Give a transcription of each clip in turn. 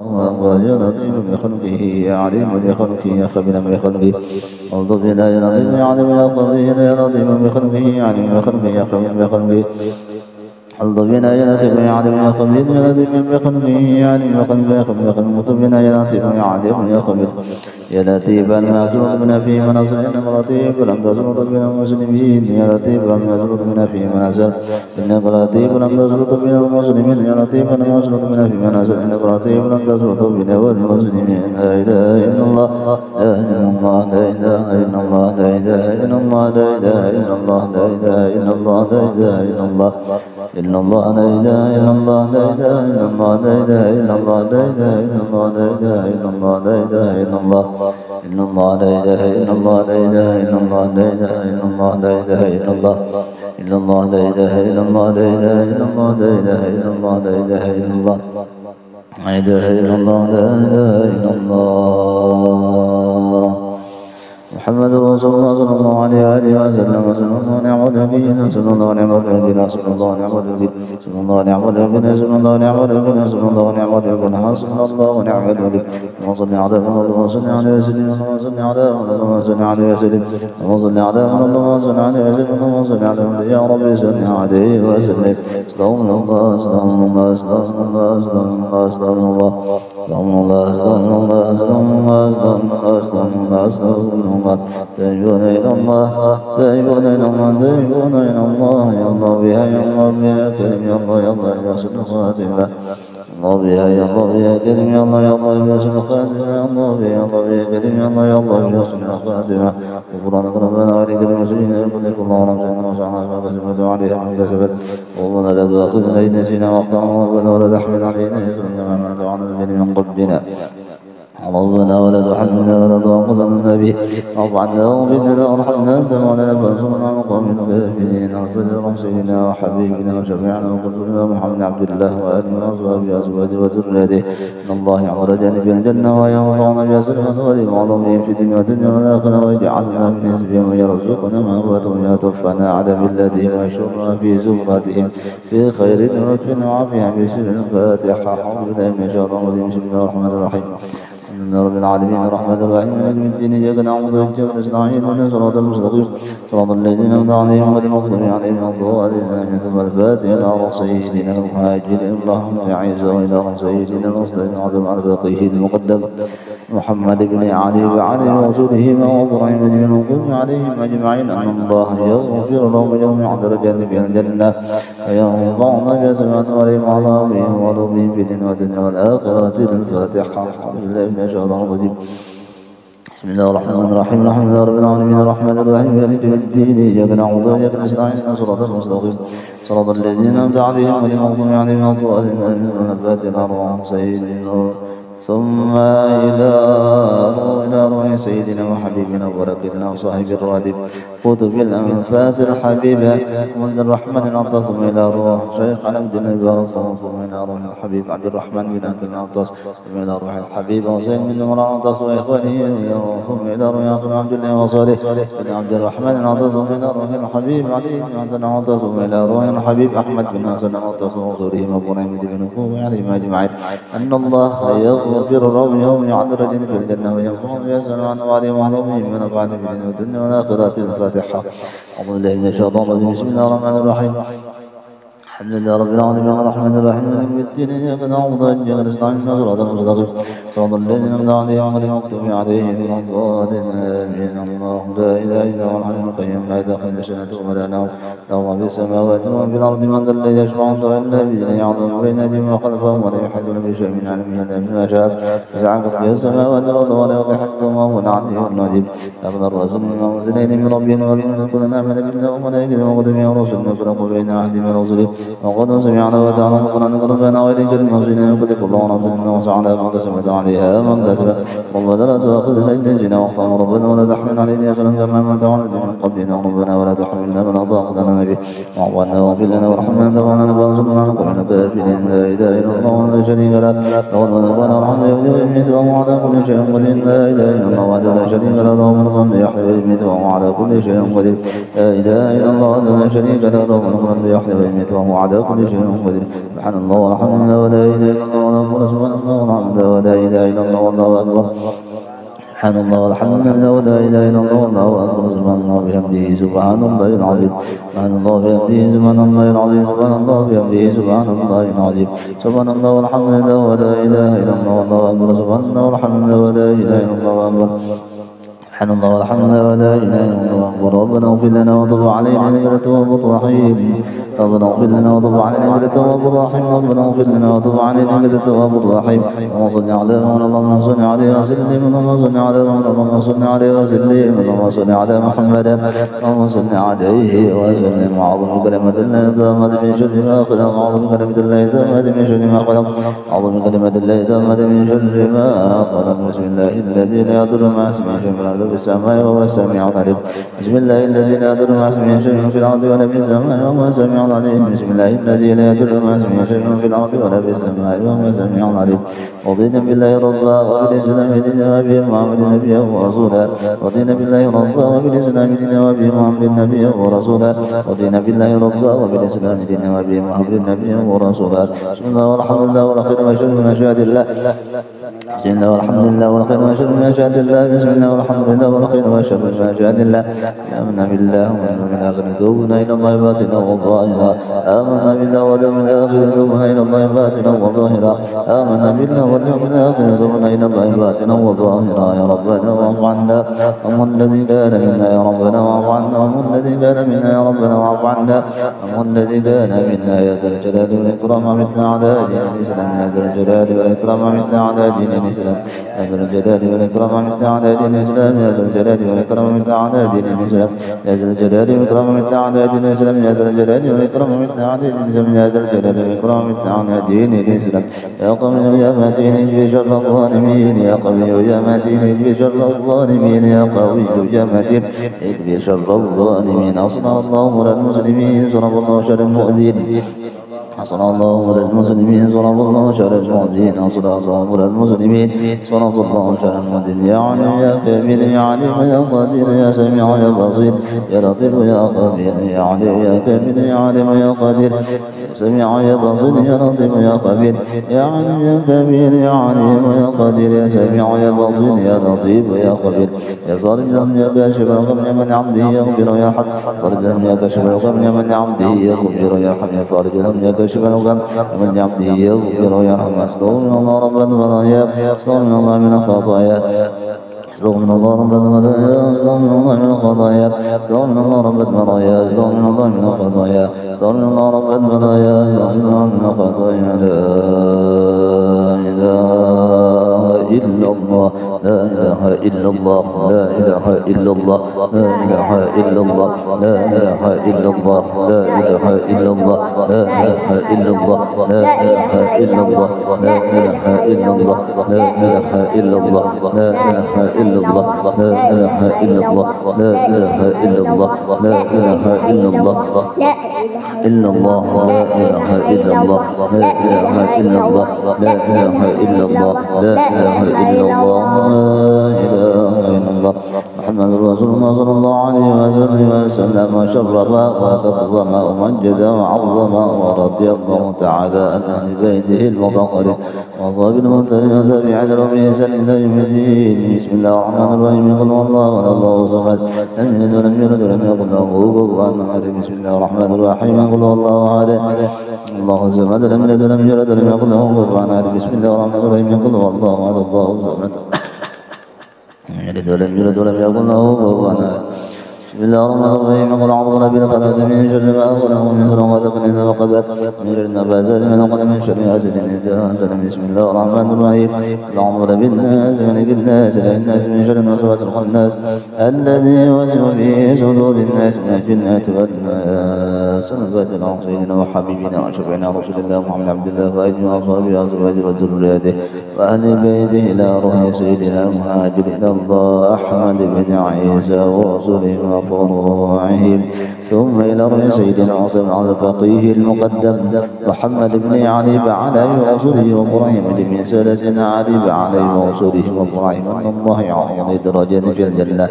أكبر يا لطيف بخلقه يا عليم بخلقه يا خبير بخلقه ألطف يا لطيف يا عليم يا خبير يا لطيف بخلقه يا عليم بخلقه يا خبير بخلقه ألطف بنا يا لطيف يا عليم يا خبير يا لطيف بخلقه يا عليم بخلقه يا خبير بخلقه ألطف بنا يا لطيف يا عليم يا خبير يا لطيف أن يسرد بنا في منازل إنك لطيف لم تسرد بنا المسلمين يا لطيف أن يسرد بنا في منازل إنك لطيف لم تسرد بنا المسلمين يا لطيف أن يسرد بنا في منازل إنك لطيف لم تسرد بنا والمسلمين لا إله إلا الله لا إله إلا الله لا إله إلا الله لا إله إلا الله لا إله إلا الله لا إله إلا الله إلا الله لا إله إلا الله لا إله إلا الله لا إله إلا الله لا إله إلا الله لا إله إلا الله لا إله إلا الله إلا الله لا إله إلا الله لا إله إلا الله لا إله إلا الله لا إله إلا الله إلا الله لا إله إلا الله لا إله إلا الله لا إله إلا الله لا إله إلا الله لا إله إلا الله لا إله إلا الله محمد رسول الله صلى الله عليه وسلم صلى الله نعم نبينا صلى الله نعم نبينا صلى الله نعم نبينا صلى الله نعم نبينا صلى الله نعم نبينا صلى الله نعم نبينا صلى الله نعم نبينا وصل على محمد وصل على وسلم وصل على محمد وصل على وسلم وصل على محمد وصل على وسلم وصل على محمد يا رب صل عليه وسلم استغفر الله استغفر الله استغفر الله استغفر الله استغفر الله استغفر الله استغفر الله استغفر الله تائبون إلى الله تائبون إلى الله تائبون إلى الله يا الله بها يا الله بها كريم يا الله يا الله يا سن خاتمة الله بها يا الله بها كريم يا الله يا الله يا سن خاتمة يا الله بها يا الله بها كريم يا الله يا الله يا سن خاتمة غفرانك ربنا عليك المسلمين يقولك الله ونفسنا وسعنا ما كسبت عليها ما كسبت ربنا لا تؤاخذنا إن نسينا واخطأنا ربنا ولا تحمل علينا إصرا كما حملته على الذين من قبلنا ربنا ولا تحملنا ولا تؤاخذنا به واعف عنا واغفر وارحمنا أنت مولانا فانصرنا على القوم الكافرين اغفر لرسولنا وحبيبنا وشفيعنا وقدوتنا محمد عبد الله وآله وأصحابه أزواجه وذريته إن الله يعمر جانب الجنة وينفعنا بأسرنا وعظمهم في الدنيا والدنيا والآخرة ويجعلنا من حزبهم ويرزقنا مغفرة ويتوفنا على ملتهم ويشرنا في زمرتهم في خير ولطف وعافية بسر الفاتحة حول الله من الشيطان الرجيم بسم الله الرحمن الرحيم الحمد لله رب العالمين الرحمن الرحيم مالك يوم الدين إياك نعبد وإياك نستعين اهدنا الصراط المستقيم صراط الذين أنعمت عليهم غير المغضوب عليهم ولا الضالين آمين ثم الفاتحة إلى روح سيدنا المهاجرين اللهم أعز وإلى روح سيدنا المصطفى العظيم على فقيه المقدم محمد بن علي وعلي ورسوله وإبراهيم بن المغضوب عليهم أجمعين أن الله يغفر لهم يوم درجات في الجنة وينفعنا بسمعة عليهم وعلى أمرهم وعلومهم في الدنيا والدنيا والآخرة الفاتحة الحمد لله من الشيطان الرجيم بسم الله الرحمن الرحيم الحمد لله رب العالمين الرحمن الرحيم مالك يوم الدين إياك نعبد وإياك نستعين اهدنا الصراط المستقيم صراط الذين أنعمت عليهم غير المغضوب عليهم ولا الضالين آمين الفاتحة روح سيدنا ثم إلى روح سيدنا وحبيبنا وربنا وصاحب الرادب قطب الأنفاس الحبيبة ولد الرحمن العطاس إلى روح شيخ عبد النبي ثم إلى روح الحبيب عبد الرحمن بن عبد العطاس ثم إلى روح الحبيب حسين بن عمر العطاس وإخوانه ثم إلى روح عبد الله وصالح بن عبد الرحمن العطاس ثم إلى روح الحبيب علي بن عبد العطاس ثم إلى روح الحبيب أحمد بن حسن العطاس وصولهم وإبراهيم بن نقوه عليهم أجمعين أن الله يغفر لهم يوم يعذر جن في الجنة وينفعهم ويسأل عن وعليهم وعليهم ونفعني في الدنيا والدنيا والآخرة الفاتحة أعوذ بالله من الشيطان الرجيم بسم الله الرحمن الرحيم الحمد لله رب العالمين الرحمن الرحيم مالك يوم الدين إياك نعبد وإياك نستعين اهدنا الصراط المستقيم صراط الذين أنعمت عليهم غير المغضوب عليهم ولا الضالين آمين الله لا إله إلا هو الحي القيوم لا تأخذه سنة ولا نوم له ما في السماوات وما في الأرض من ذا الذي يشفع عنده إلا بإذنه يعلم بين أيديهم وخلفهم ولا يحيطون بشيء من علمه إلا بما شاء وسع كرسيه السماوات والأرض ولا يغفر حفظهما وهو العلي العظيم لقد الرسول بما أنزل إليه من ربهم ولمن كلنا آمن بالله وملائكته وكتبه ورسله نفرق بين أحد من رسله وقد سمعنا وتعالى القرآن ربنا وإليك المصير يكتب الله نفسنا وسعنا ما كسبت عليها من كسب ربنا لا تؤاخذنا إن نسينا واخطأنا ربنا ولا تحمل علينا إصرا كما حملته على الذين من قبلنا ربنا ولا تحملنا ما لا طاقة لنا به واعف عنا واغفر لنا وارحمنا أنت مولانا فانصرنا على القوم الكافرين لا إله إلا الله ولا شريك له له الملك وله الحمد يحيي ويميت وهو على كل شيء قدير لا إله إلا الله وحده لا شريك له له الملك يحيي ويميت وهو على كل شيء قدير لا إله إلا الله وحده لا شريك له له الملك يحيي ويميت وهو على كل شيء قدير سبحان الله والحمد لله ولا إله إلا الله ولا قوة إلا بالله إله إلا الله والله أكبر سبحان الله والحمد لله ولا إله إلا الله والله أكبر سبحان الله بحمده سبحان الله العظيم سبحان الله بحمده سبحان الله العظيم سبحان الله بحمده سبحان الله العظيم سبحان الله والحمد لله ولا إله إلا الله والله أكبر سبحان الله والحمد لله ولا إله إلا الله والله أكبر سبحان الله والحمد لله ولا إله إلا الله أكبر ربنا اغفر لنا وتب علينا إنك أنت التواب الرحيم ربنا اغفر لنا وتب علينا إنك أنت التواب الرحيم ربنا اغفر لنا وتب علينا إنك أنت التواب الرحيم اللهم صل على محمد اللهم صل عليه وسلم اللهم صل على محمد اللهم صل عليه وسلم اللهم صل على محمد اللهم صل عليه وسلم وأعظم كلمة الله تامة من شر ما خلق أعظم كلمة الله تامة من شر ما خلق أعظم كلمة الله تامة من شر ما خلق بسم الله الذي لا يضر مع اسمه شيء في السماء وهو السميع العليم بسم الله الذي لا يضر مع اسمه شيء في الأرض ولا في السماء وهو السميع العليم بسم الله الذي لا يضر مع اسمه شيء في الأرض ولا في السماء وهو السميع العليم رضينا بالله ربا وبالإسلام دينا وبه محمد نبيا ورسولا رضينا بالله ربا وبالإسلام دينا وبه محمد نبيا ورسولا رضينا بالله ربا وبالإسلام دينا وبه محمد نبيا ورسولا بسم الله والحمد لله والخير والشر من أشهاد الله بسم الله والحمد لله والخير والشر من أشهاد الله بسم الله والحمد لله والخير والشر من أشهاد الله آمنا بالله ومن الآخر توبنا إلى الله باطنا وظاهرا آمنا بالله واليوم الآخر توبنا إلى الله باطنا وظاهرا آمنا بالله واليوم الآخر توبنا إلى الله باطنا وظاهرا يا ربنا واعف عنا أم الذي كان منا يا ربنا واعف عنا أم الذي كان منا يا ربنا واعف عنا أم الذي كان منا يا ذا الجلال والإكرام عمتنا على دين الإسلام يا ذا الجلال والإكرام عمتنا على دين الإسلام يا ذا الجلال والإكرام عمتنا على دين الإسلام يا ذا الجلال والإكرام عمتنا على دين الإسلام يا ذا الجلال والإكرام عمتنا على دين الإسلام يا ذا الجلال والإكرام عمتنا على دين الإسلام يا ذا الجلال والإكرام عمتنا على دين الإسلام يا قوي يا متين في شر الظالمين يا قوي يا متين في شر الظالمين يا قوي يا متين في شر الظالمين أصنع الله للمسلمين صرف الله شر المؤذين صلى الله على المسلمين صرف الله شر المؤذين صلى الله على المسلمين صرف الله شر المؤذين يا عليم يا كبير يا عليم يا قدير يا سميع يا بصير يا لطيف يا خبير يا عليم يا كبير يا عليم يا قدير يا سميع يا بصير يا لطيف يا خبير يا عليم يا كبير يا عليم يا قدير يا سميع يا بصير يا لطيف يا خبير يا ظالم لم يا كاشف الغم يا من عبده يغفر ويرحم ظالم لم يا كاشف الغم يا من عبده يغفر ويرحم يا فارج لم يا كاشف الغم من عبده يغفر ويرحم استغفر الله رب البرايا استغفر الله من الخطايا استغفر الله رب البرايا استغفر الله من الخطايا استغفر الله رب البرايا استغفر الله من الخطايا استغفر الله رب البرايا استغفر الله من الخطايا لا إله إلا الله لا إله إلا الله لا إله إلا الله لا إله إلا الله لا إله إلا الله لا إله إلا الله لا إله إلا الله لا إله إلا الله لا إله إلا الله لا إله إلا الله لا إله إلا الله لا إله إلا الله لا إله إلا الله لا إله إلا الله لا إلا الله لا إله إلا الله لا إله إلا الله لا إله إلا الله لا إله إلا الله لا إله إلا الله محمد رسول الله صلى الله عليه وسلم وشرف وكرم ومجد وعظم ورضي الله تعالى عن أهل بيته المطهرين وصحبه المنتهين وتابع دربه سلم الدين بسم الله الرحمن الرحيم قل هو الله الله صمد لم يلد ولم يولد ولم يكن له كفوا أحد بسم الله الرحمن الرحيم قل هو الله أحد الله صمد لم يلد ولم يولد ولم يكن له كفوا أحد بسم الله الرحمن الرحيم قل هو الله أحد الله صمد يلد ولم يولد ولم يكن له كفوا أحد بسم الله الرحمن الرحيم قل أعوذ برب الفلق من شر ما خلق من شر غضب إذا وقب من شر النفاثات من عقد من شر حاسد إذا حسد بسم الله الرحمن الرحيم قل أعوذ برب الناس ملك الناس إله الناس من شر الوسواس الخناس الذي يوسوس في صدور الناس من الجنة والناس صلوات على سيدنا وحبيبنا وشفيعنا رسول الله محمد عبد الله وآله وأصحابه وأزواجه وذريته وأهل بيته إلى روح سيدنا المهاجر إلى الله أحمد بن عيسى ورسوله وفروعهم، ثم إلى روح سيدنا عاصم على الفقيه المقدم محمد بن علي بعلي وأصوله وفرعهم من سادتنا علي بعلي وأصوله وفرعهم أن الله يعظم درجات في الجنة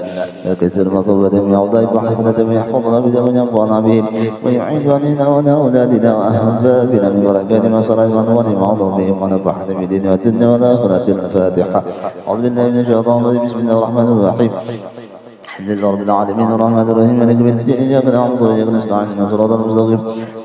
كثير مطلوبة من أوضاع وحسنة يحفظنا بهم وينفعنا بهم ويعيد علينا وعلى أولادنا وأحبابنا من بركات مصائب ونعوذ بهم ونفعنا بدين والدنيا والآخرة. الفاتحة. أعوذ بالله من الشيطان الرجيم. بسم الله الرحمن الرحيم. الحمد لله رب العالمين الرحمن الرحيم مالك يوم الدين إياك نعبد وإياك نستعين اهدنا الصراط المستقيم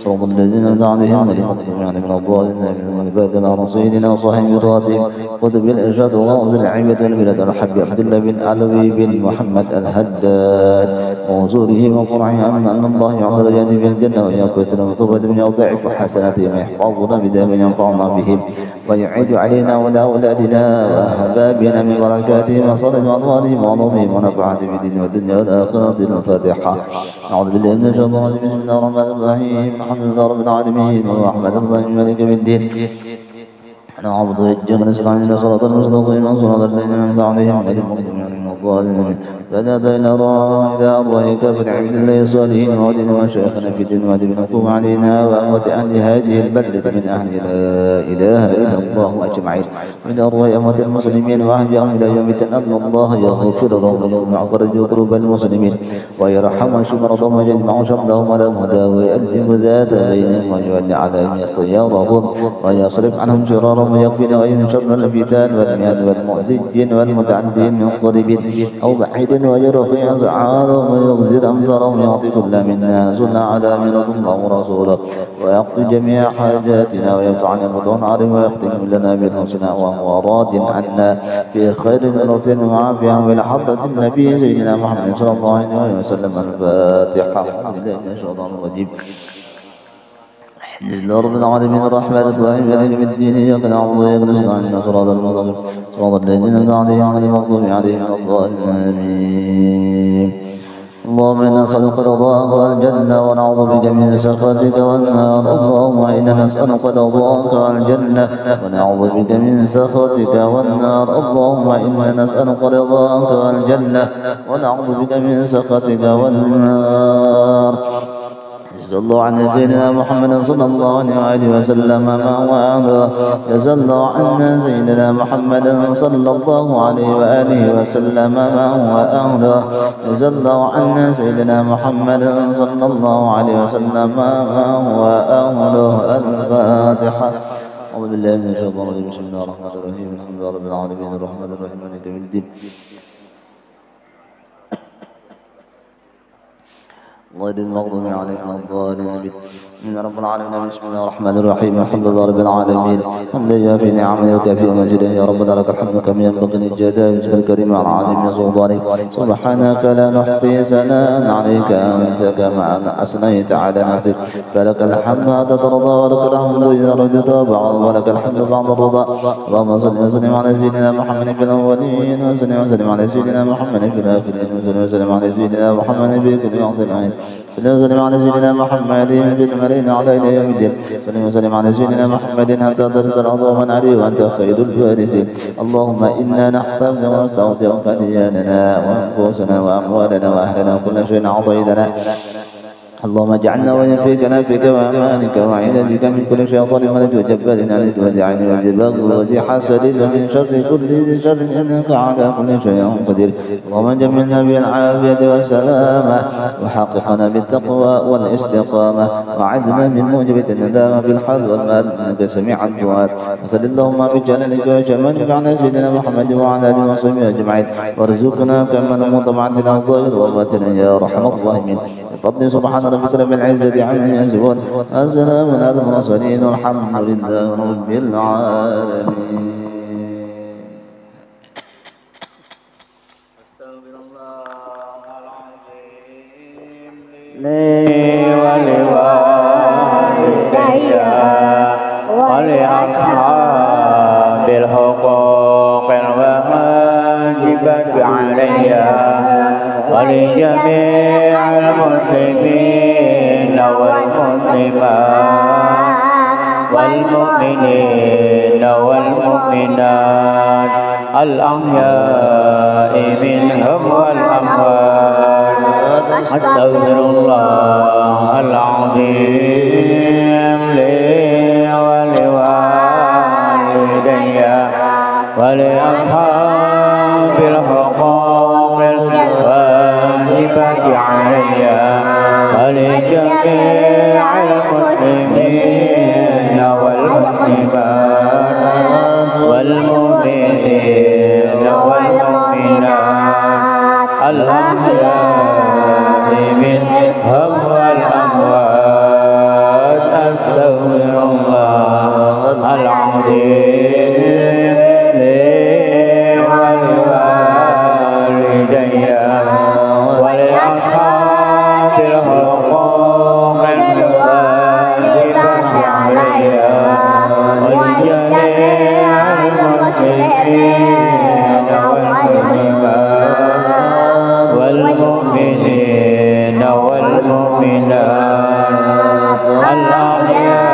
صراط الذين أنعمت عليهم غير المغضوب عليهم ولا الضالين آمين. وبارك على سيدنا وصاحب الراتب قطب الإرشاد وغوث العباد والبلاد الحبيب عبد الله بن علوي بن محمد الهداد ووزوره وفرعه أن الله يعطي درجات في الجنة ويكثر مثوبة من يضاعف حسناتهم ويحفظنا بدم ينفعنا بهم ويعيد علينا وعلى أولادنا وأحبابنا من بركاتهم وصالح أنوارهم وعظمهم ونفعاتهم في الدين والدنيا والآخرة. الفاتحة. أعوذ بالله من الشيطان الرجيم. بسم الله الرحمن الرحيم. الحمد لله رب العالمين الرحمن الرحيم مالك يوم الدين نعبد وإياك نستعين صراط المستقيم صراط الذين أنعمت عليهم غير المغضوب عليهم ولا الضالين. فنادى إلى أرواحك فنعبد الله الصالحين وولينا وشيخنا في الدين وأدب نقوم علينا وأموات أهل هذه البلدة من أهل لا إله إلا الله أجمعين من أرواح أموات المسلمين وأحياهم إلى يوم الدين أن الله يغفر لهم ويعفرج قلوب المسلمين ويرحم ويشفي مرضهم ويجمع شملهم على الهدى ويؤلف ذات بينهم ويولي عليهم خيارهم ويصرف عنهم شرارهم ويكفينا وإن شر الفتان والمهن والمؤذج والمتعدين من قريب أو بعيد ويرخي أسعارهم ويغزر أمطارهم ويعطي كل منا زل على من الله ورسوله ويقضي جميع حاجاتنا ويفتح عن البطون عارم ويختم لنا بالحسنى وهو راض عنا في خير ورفد وعافية إلى حضرة النبي سيدنا محمد صلى الله عليه وسلم. الفاتحة. الحمد لله من الشيطان الرجيم. الحمد لله رب العالمين الرحمن الرحيم مالك يوم الدين إياك نعبد وإياك نستعين صراط المستقيم صراط الذين أنعمت عليهم غير المغضوب عليهم ولا الضالين آمين. اللهم إنا نسألك رضاك والجنة ونعوذ بك من سخطك والنار. اللهم إنا نسألك رضاك والجنة ونعوذ بك من سخطك والنار. اللهم إنا نسألك رضاك والجنة ونعوذ بك من سخطك والنار. جزا الله عن سيدنا محمد صلى الله عليه وسلم ما هو أهله. جزا الله عنا سيدنا محمد صلى الله عليه وآله وسلم ما هو أهله. جزا الله عنا سيدنا محمد صلى الله عليه وسلم ما هو أهله. الفاتحة. أعوذ بالله من الشيطان الرجيم. بسم الله الرحمن الرحيم. الحمد لله رب العالمين الرحمن الرحيم مالك يوم الدين غير المغضوب عليهم ولا الضالين. من رب العالمين. بسم الله الرحمن الرحيم. الحمد لله رب العالمين حمد يوافي نعمه وكافي مزيده. يا رب لك الحمد كما ينبغي للجلال وجهك الكريم على عظيم سلطانك. سبحانك لا نحصي ثناء عليك أنت كما أثنيت على نفسك. فلك الحمد حتى ترضى ولك الحمد إذا رضيت ولك الحمد بعد الرضا. اللهم صل وسلم على سيدنا محمد في الأولين وسلم على سيدنا محمد في الآخرين وسلم على سيدنا محمد في كل وقت العين. وسلم على سيدنا محمد في الملائكة على إلى يوم الدين. وسلم على سيدنا محمد حتى ترسل عظاما عليه وأنت خير الوارثين. اللهم إنا نحتفظ ونستغفرك دياننا وأنفسنا وأموالنا وأهلنا وكل شيء أعطيتنا. اللهم اجعلنا وينفيك نافك وأمانك وعينتك من كل شيطان مريض وجبار عنيد وذي عين وذي بغي وذي حسد ومن شر كل ذي شر إنك على كل شيء قدير. اللهم جملنا بالعافية والسلامة وحققنا بالتقوى والاستقامة وعدنا من موجبة الندامة في الحال والمال إنك سميع الدعاء. وصل اللهم بجلالك وجمالك على سيدنا محمد وعلى آله وصحبه أجمعين وارزقنا كما مطمعتنا الظاهر والباطن يا أرحم الراحمين. بفضل سبحان ربك رب العزة عما يصفون وسلام على المرسلين والحمد لله رب العالمين. أستغفر الله العظيم لي ولوالدي ولأصحاب الحقوق الواجبة علي ولجميع المسلمين والمسلمات والمؤمنين والمؤمنات الأحياء منهم والأموات Astaghfirullahal azim li wa liwalidayya wa li ashabil huquqil wajibati alayya wa li jami'il muslimin wal muslimat wal mu'minin wal mu'minat al-ahya'i minhum wal amwat. Astaghfirullahal azim li wa liwalidayya wa li ashabil huquqil wajibati alayya wa li jami'il muslimin wal muslimat wal mu'minin wal mu'minat al-ahya'i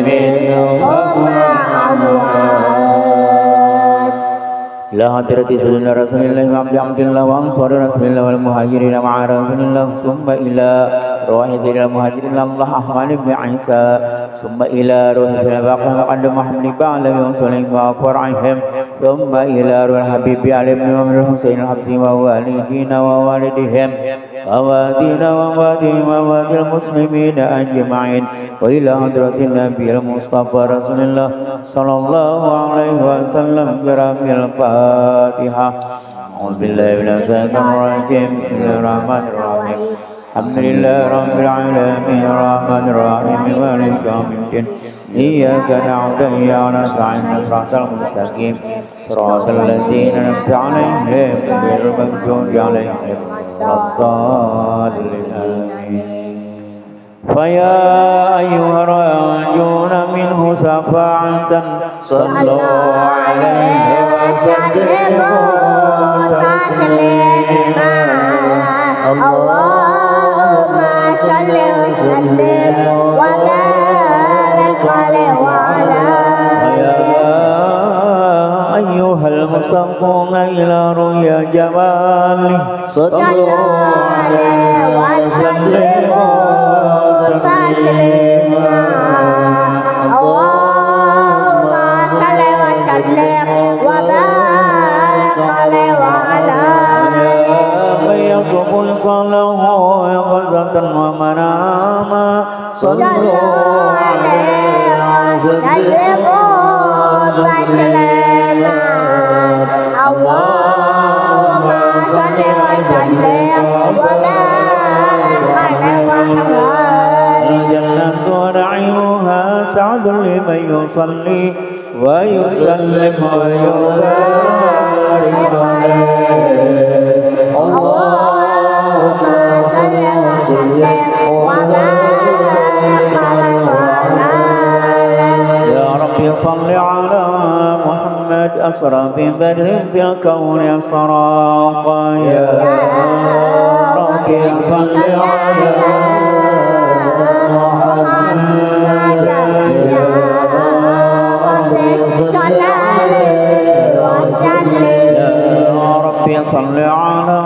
minhum wal amwat. La hadrati sayyidina Rasulillah wa abdillah wa ansari Rasulillah wal muhajirin ma'a Rasulillah summa ila ruhi sayyidina muhajirin Allah Ahmad bin Isa summa ila ruhi sayyidina Baqir Muqaddam Muhammad bin Ali wa sallallahu wa far'ihim summa ila ruhi Habibi Ali bin Muhammad Husain al-Habsi wa walidina wa walidihim wa wadina wa wadihim wa wadil muslimin ajma'in wa ila hadratin Nabi al-Mustafa Rasulillah sallallahu alaihi wasallam biramil Fatihah. A'udzu billahi minasyaitonir rajim. Bismillahirrahmanirrahim. Alhamdulillahi rabbil alamin arrahmanir rahim maliki yaumiddin. Iyyaka na'budu wa iyyaka nasta'in ihdinas mustaqim shiratal ladzina an'amta 'alaihim ghairil maghdubi 'alaihim waladdallin. Amin. Faya ayyuharrajuna minhu safa'atan sallu alaihi wa sallimu taslima. Allahumma salli wa sallim wa barik alaihi wa ala. Faya ayyuhal musaffuna ila ruya jamali sallu alaihi wa sallimu taslima. Allahumma salli wa sallim wa barik alaihi wa ala. Ya qayyum sallahu yaqzatan wa manama sallu alaihi wa sallimu taslima. Allahumma salli wa sallim wa barik alaihi wa ala. Jannatu na'imuha sa'dun liman yusalli wa yusallim wa yubarik alaihi. Allahumma salli wa sallim wa barik alaihi wa ala. Ya Rabbi salli ala Muhammad asra fi badrin fil kawni asraqa. Ya Rabbi salli ala صل على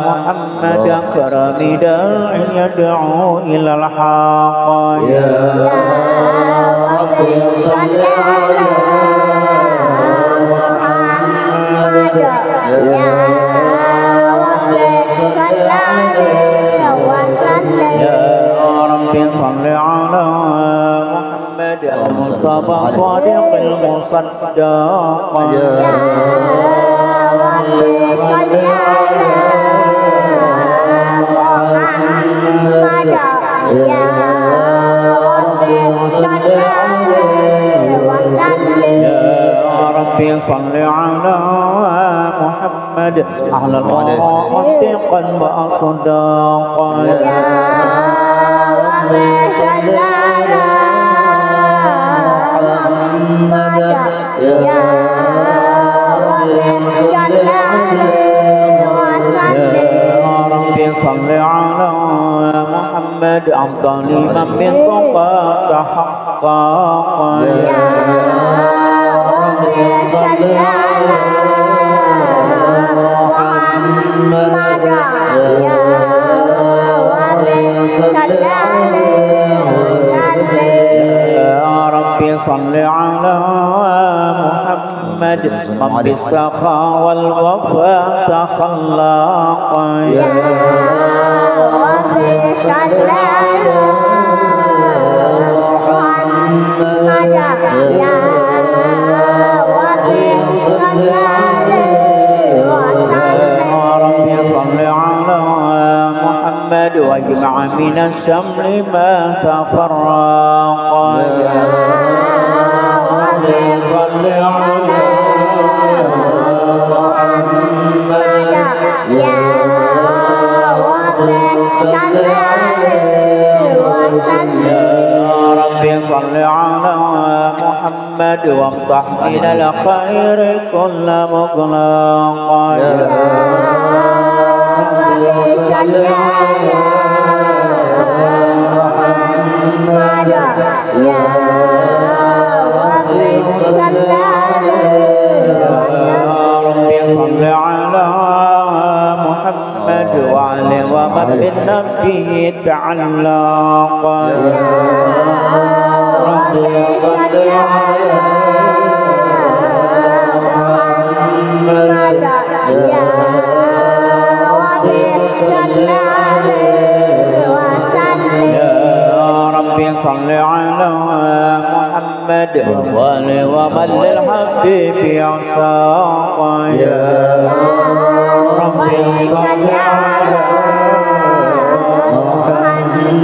محمد أكرم داع يدعو إلى الحق. يا ربي صل على محمد يا ربي صل عليه وسلم. يا ربي صل على محمد المصطفى صادق المصدق. يا ربي صل على محمد يا ربي صل عليه وسلم. يا ربي صل على محمد أهل صدقا وأصداقا. يا ربي صل على محمد يا صل على محمد أفضل من بالطاعة حقا. يا ربي صل على محمد يا محمد من بالسخاء والوفاء تخلقا يا ربي صل على محمد يا ربي صل عليه وسلم يا ربي صل على محمد واجمع من الشمل ما تفرق يا ربي صل على محمد يا ربي صل عليه وسلم يا ربي صل على محمد وافتح من الخير كل مغلق يا ربي صل على محمد يا ربي صل عليه يا ربي صل على محمد وعلى ومن بالنبي تعلق يا ربي صل على محمد يا ربي صل عليه وسلم يا ربي صل على محمد ومن للحبيب يعشق يا ربي صل على محمد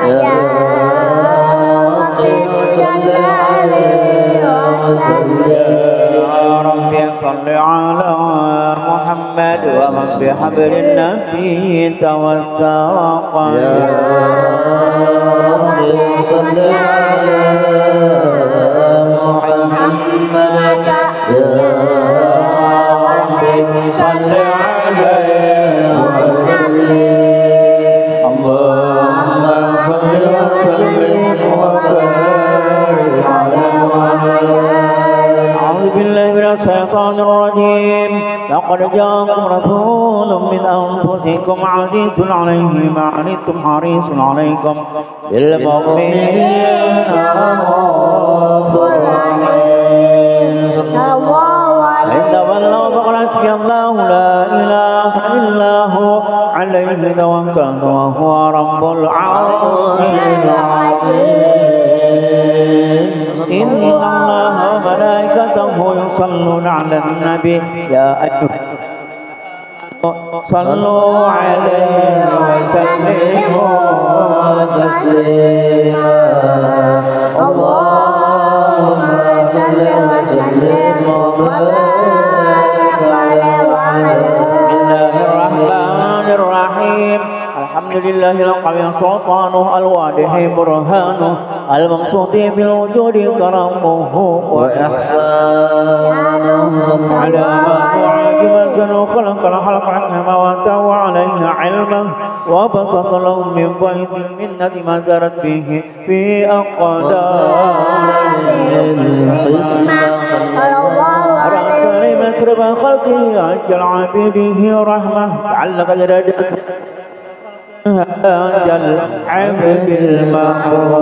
يا ربي صل عليه وسلم يا ربي صل على محمد ومن بحبل النبي توثق يا ربي صل على محمد يا ربي صل عليه وسلم اللهم صل وسلم وبارك على محمد. أعوذ بالله من الشيطان الرجيم. لقد جاءكم رسول من أنفسكم عزيز عليه ما عنتم حريص عليكم بالمؤمنين رؤوف رحيم. إن تولوا فقل حسبي الله لا إله إلا هو عليه توكلت وهو رب العرش العظيم. إن الله وملائكته يصلون على النبي يا أيها صلوا عليه وسلموا تسليما. اللهم صل وسلم وبارك على محمد. بسم الله الرحمن الرحيم. الحمد لله القوي سلطانه الواضح برهانه المقصود بالوجود كرمه وإحسانه على ما تعاقب الجنو خلق الخلق عنها وعليها علمه وبسط لهم من بيت المنة ما زرت به في أقدار الحسنى رأسا لمسرب خلقه أجل عبيده رحمة تعلق جرده هذا العبد المحروم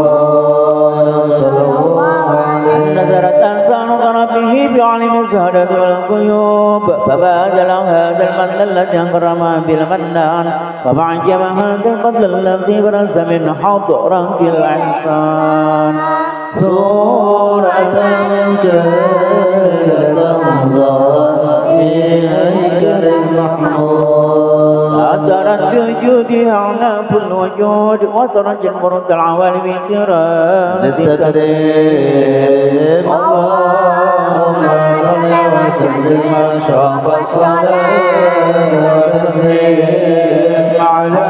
نظرت أنسان ربه بعلم الزهدة والغيوب فبادل هذا المن الذي أكرم بالمنان ومعجب هذا الفضل الذي برز من حضرة الإحسان سورة كاملة ظهرت في هيكل محمود أثرت بوجودها أعناف الوجود وترج المرد العوالم انتراس التكريم. اللهم صل وسلم وشرف الصلاة والتسليم على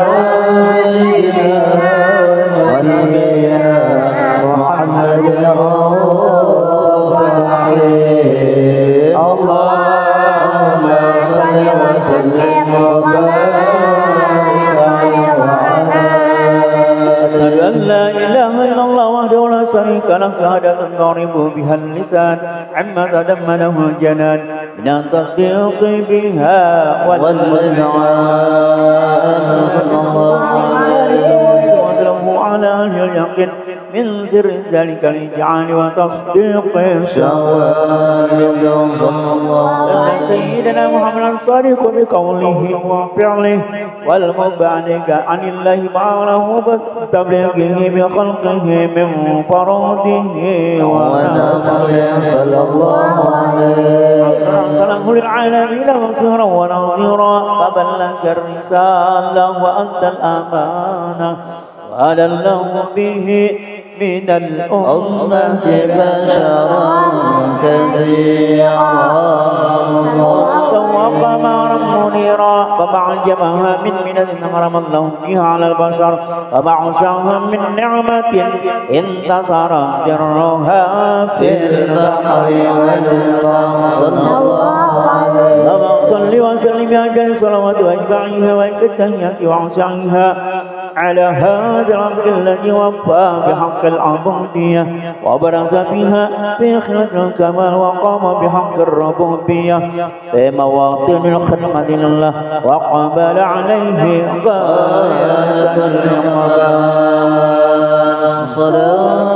سيدنا ونبينا محمد الرؤوف الرحيم. اللهم صل وسلم وبارك عليه وعلى أشهد أن لا إله إلا الله وحده لا شريك له شهادة تعرف بها اللسان عما تضمنه الجنان من التصديق بها والإذعان صلى الله عليه وسلم على أهل اليقين من سر ذلك الإجعال وتصديق شوالد صلى الله عليه سيدنا محمد الصادق بقوله وفعله والمبعد عن الله تعالى وتبليغه بخلقه من فروده ونبيه صلى الله عليه أرسله للعالمين بصيرا ونظيرا فبلغ الرسالة وأدى الأمانة وأدله به من الأمة بشرا كثيرا وقام منيرا فبعجبها من منة حرم الله بها على البشر وبعشها من نعمة انتصر جرها في البحر والبحر صلى الله عليه صل وسلم يا جل الصلوات واجمعها والتحيات وعشائها على هذا العبد الذي وفى بحق العبودية وبرز فيها في خلة الكمال وقام بحق الربوبية في مواطن الخدمة لله وقبل عليه غاية الإقبال صلاة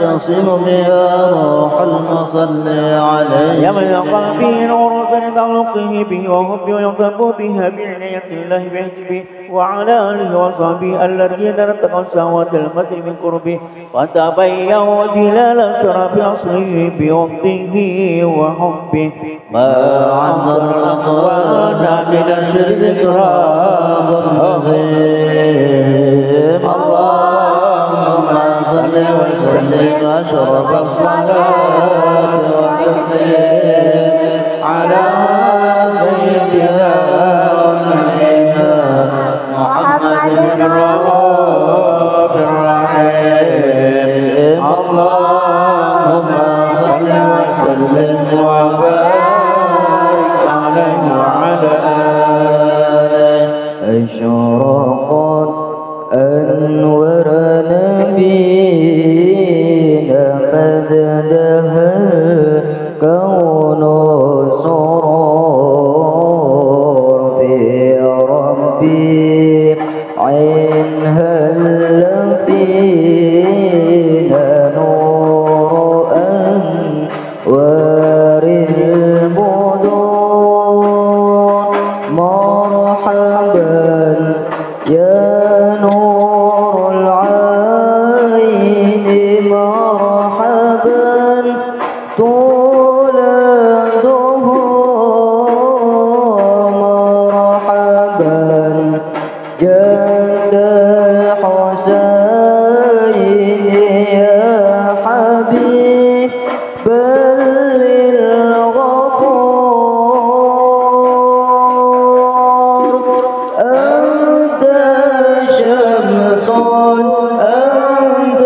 يتصل بها روح المصلي عليه يملأ به نور تعلقه به وحبه ويطلب بها بعناية الله بحجبه وعلى آله وصحبه الذين ارتقوا الشهوات المدر من قربه وتبينوا دلال شرف أصله بوقته وحبه ما عند الأقوال من الشرك راب عظيم اللهم صل وسلم أشرف الصلاة والتسليم على سيدنا ونبينا محمد الرؤوف الرحيم اللهم صل وسلم وبارك عليه وعلى آله أشرقت أنور نبينا مددها كون سرور في ربي عين هل فينا نور أنوار البدور مرحبا يا نور العين مرحبا طول الدهور مرحبا جد الحسين يا حبيب للغفور أنت شمس أنت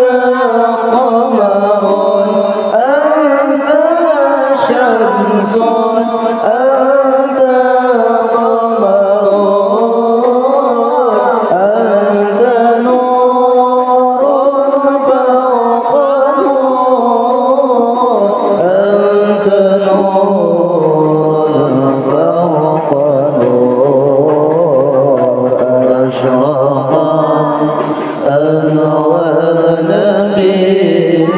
قمر أنت شمس أنت قمر أنت نور فوق نور أنت نور فوق نور أشرقت أنوار نبينا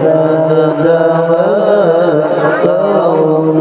بدها كون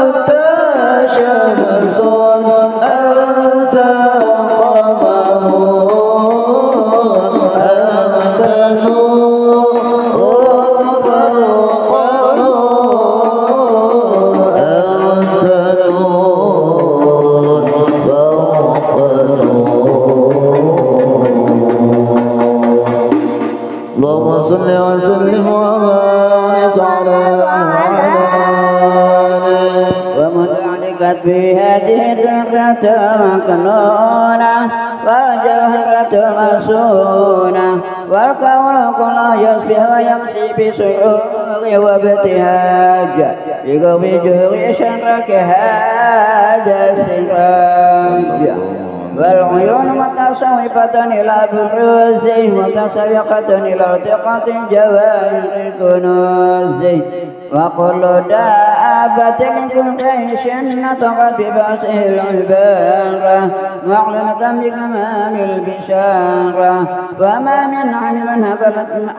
أنت وصل وسلم وبارك على محمد. ومتعلقت في هذه الدرة مكنونة والجوهرة مسونة والكون كله يصبح ويمشي بسرور وابتهاج بقوم جهر شرك هذا السراج والعيون متصوفة إلى بروزه متسوقة إلى ارتقاء جواهر الكنوز وكل دابة من كل عيش نطقت ببأسه العبارة معلنة بكمال البشارة وما من عين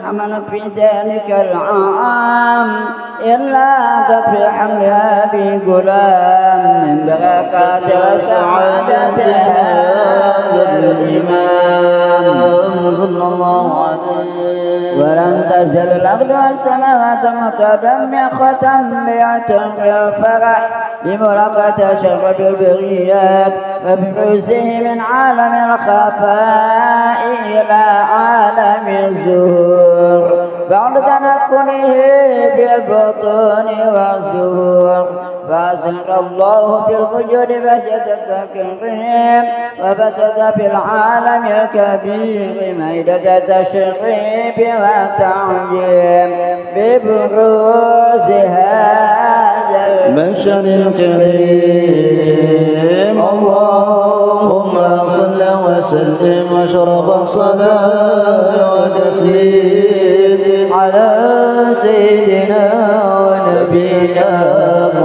حملت في ذلك العام إلا أتت في حملها بغلام من بركات وسعادة هذا الإمام صلى الله عليه. ولن تزل الأرض والسماوات متدمخة بعتق الفرح بملاقاة أشرف البريات وبعوزه من عالم الخفاء إلى عالم الزهور بعد تنقله بالبطون والزهور فأسر الله في الوجود بهجة التكريم وبسط في العالم الكبير ميدة التشريف والتعظيم ببروز هذا البشر الكريم. اللهم صل وسلم واشرف الصلاة وتسليم على سيدنا ونبينا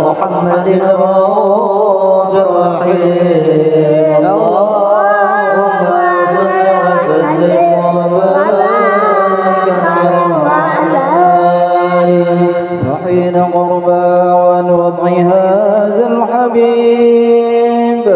محمد الرؤوف الرحيم. اللهم صل وسلم وبارك على محمد. وحين قربا عن وضع هذا الحبيب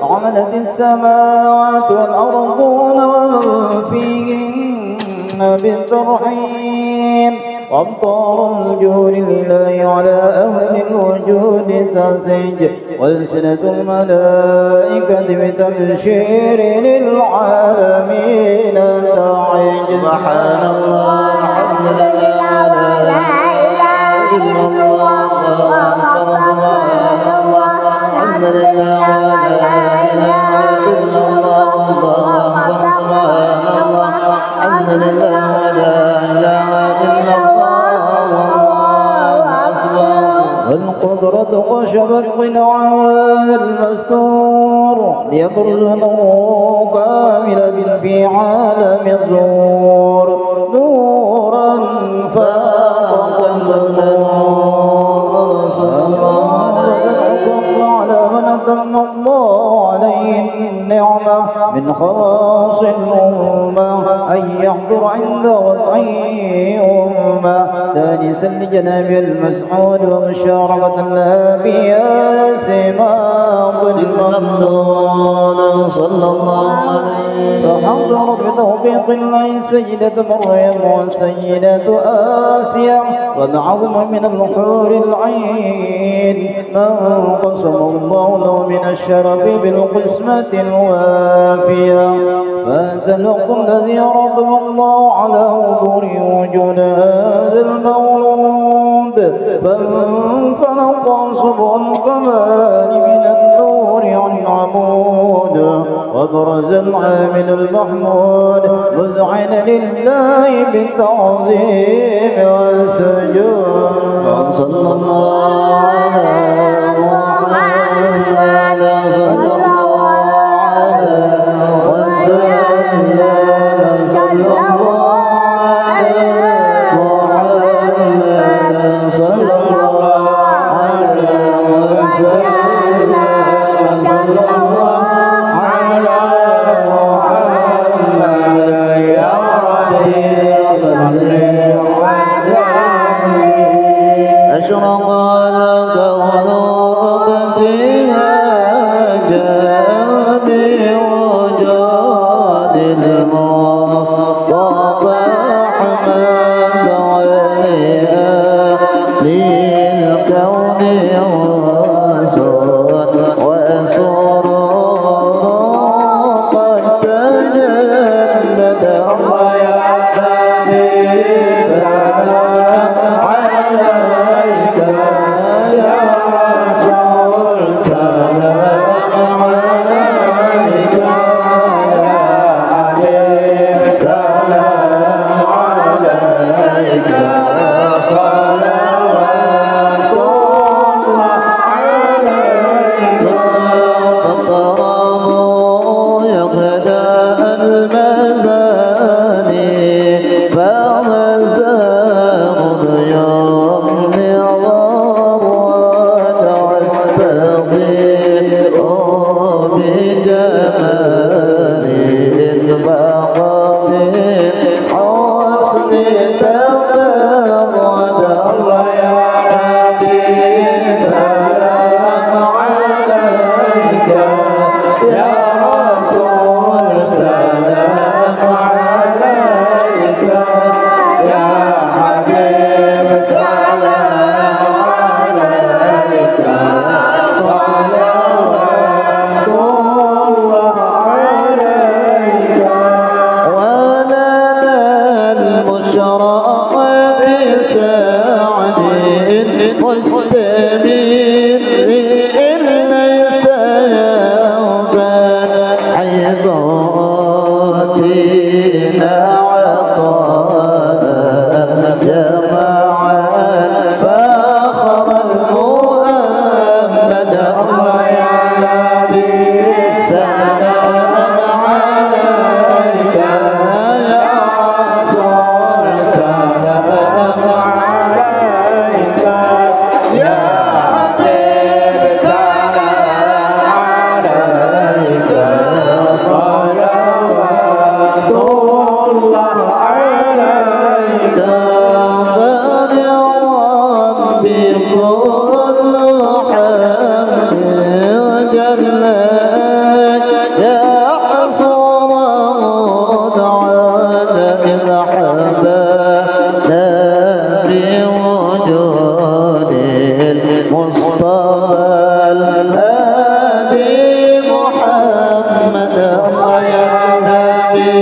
عملت السماوات والأرضون ومن فيهن بالترحيب وأمطار الجود لله على أهل الوجود تسج وألسنة الملائكة بتبشير للعالمين تعج. سبحان الله الحمد لله لا إله إلا الله أكبر. سبحان الله الحمد لله لا إله إلا الله أكبر. سبحان الله الحمد لله لا إله إلا الله أكبر. والقدرة خشبت قناعها المستور ليبرز نوره كاملا في عالم الزور نورا فاق كل نور. صلى الله على من أتم الله عليه النعمة من خاص الأمة أن يحضر عند وضعه أمة دانسا لجناب المسعود ومشاركة الأنبياء سماق الممنون. صلى الله عليه. فحضرت بتوفيق الله سيدة مريم وسيدة آسيا ومعهما من الحور العين من قسم الله له من الشرف بالقسمة الوافية فأنت الوقت الذي رتب الله على حضور وجود هذا المولود فانفلق صبح الكمال من النور عن عمود وبرز العامل المحمود مذعنا لله بالتعظيم والسجود. صلى الله على محمد. صلى الله عليه وسلم. صلى الله على محمد. صلى الله عليه وسلم. صلى الله على محمد. يا ربي صل وسلم. أشرق الكون الهادي محمد يا نبي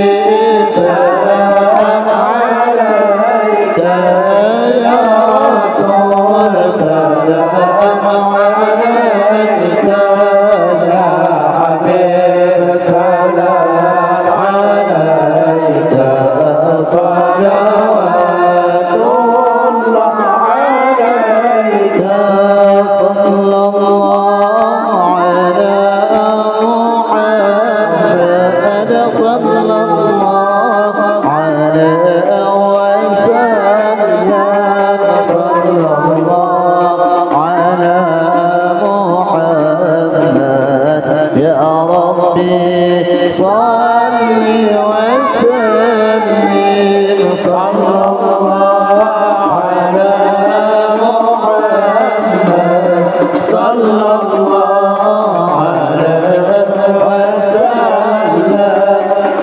سلام عليك يا رسول سلام عليك يا حبيب سلام عليك صلوات الله عليك صلى الله على محمد صلى الله عليه وسلم صلى الله على محمد يا ربي صل وسلم صلى الله على محمد صلى الله عليه وسلم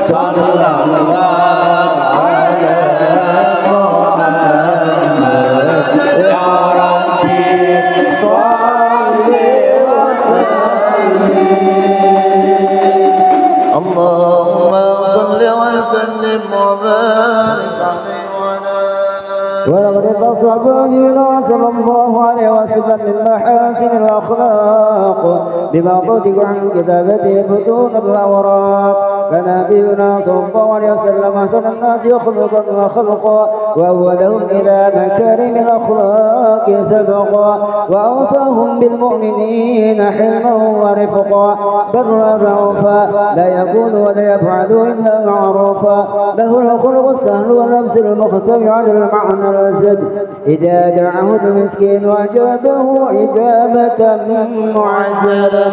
صلى الله على محمد يا ربي صل وسلم اللهم صل وسلم وبارك عليه وعلى ولقد تصب نبينا صلى الله عليه وسلم من محاسن الأخلاق بما قدر عن كتابته بطون الأوراق فنبينا صلى الله عليه وسلم أحسن الناس خلقا وخلقا وأولهم إلى مكارم الأخلاق سبقا وأوصاهم بالمؤمنين حلما ورفقا برا رؤوفا لا يقول ولا يفعل إلا معروفا له الخلق السهل واللبس المختبع على المعنى الأسد إذا دعاه المسكين وأجابه إجابة معجلة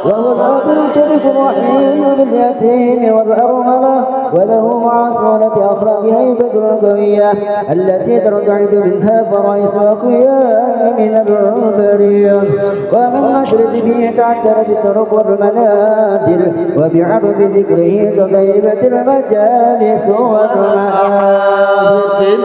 وهو الأب الشريف الرحيم باليتيم والأرملة وله مع صولة أخلاق هيبة القوية التي ترتعد منها فرائس أقوياء من البرية ومن مشرد فيه تعترت الطرق والمنازل وبعرض ذكره كغيبة المجالس والمحافل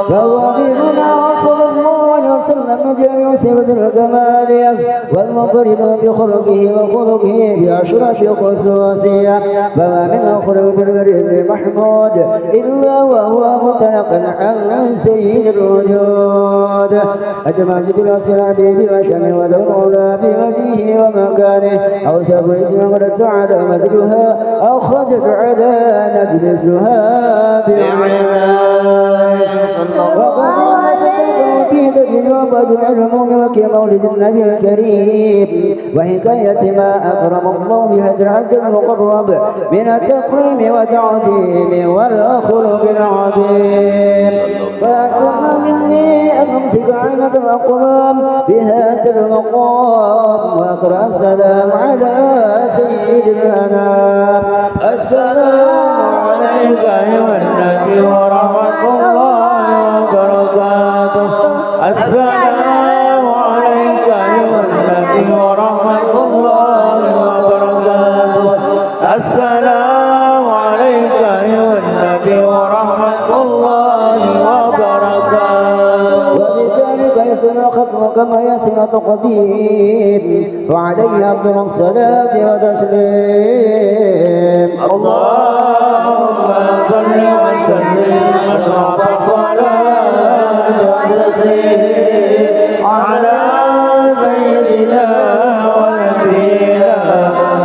فهو ديننا صلى الله عليه وسلم جميع صفة الكمال والمنفرد بخلقه وخلقه بأشرف خصوصية فما من خلق بالبريد محمود إلا وهو متنقل عن سيد الوجود أجمع جبل أسفل الحبيب وشأنه ولو العلا بوجهه ومكانه أو سبويت وقد تعالى مثلها أخرجت على نجلسها بعناية في دفن وقد علمون وكمولد النبي الكريم وحكاية ما أكرم الله بها العبد المقرب من التكريم والتعظيم والخلق العظيم فأسر مني أن أمسك عينة الأقوام بهذا المقام وأقرأ السلام على سيد الأنام السلام عليك أيها النبي ورحمة الله وبركاته السلام عليك أيها النبي ورحمة الله وبركاته السلام عليك أيها النبي ورحمة الله وبركاته وبذلك يسن الختم كما يسن تقديم وعليه أفضل الصلاة وتسليم اللهم صل وسلم أشرف الصلاة والتسليم على سيدنا ونبينا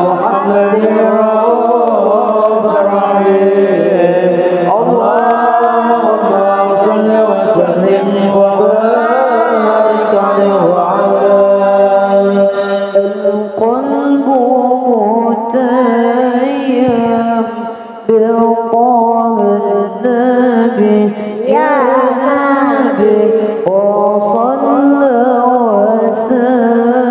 محمد الرؤوف الرحيم اللهم صل وسلم وبارك عليه وعلى القلب متيم بالطه النبي يا نبي وصلى وسلم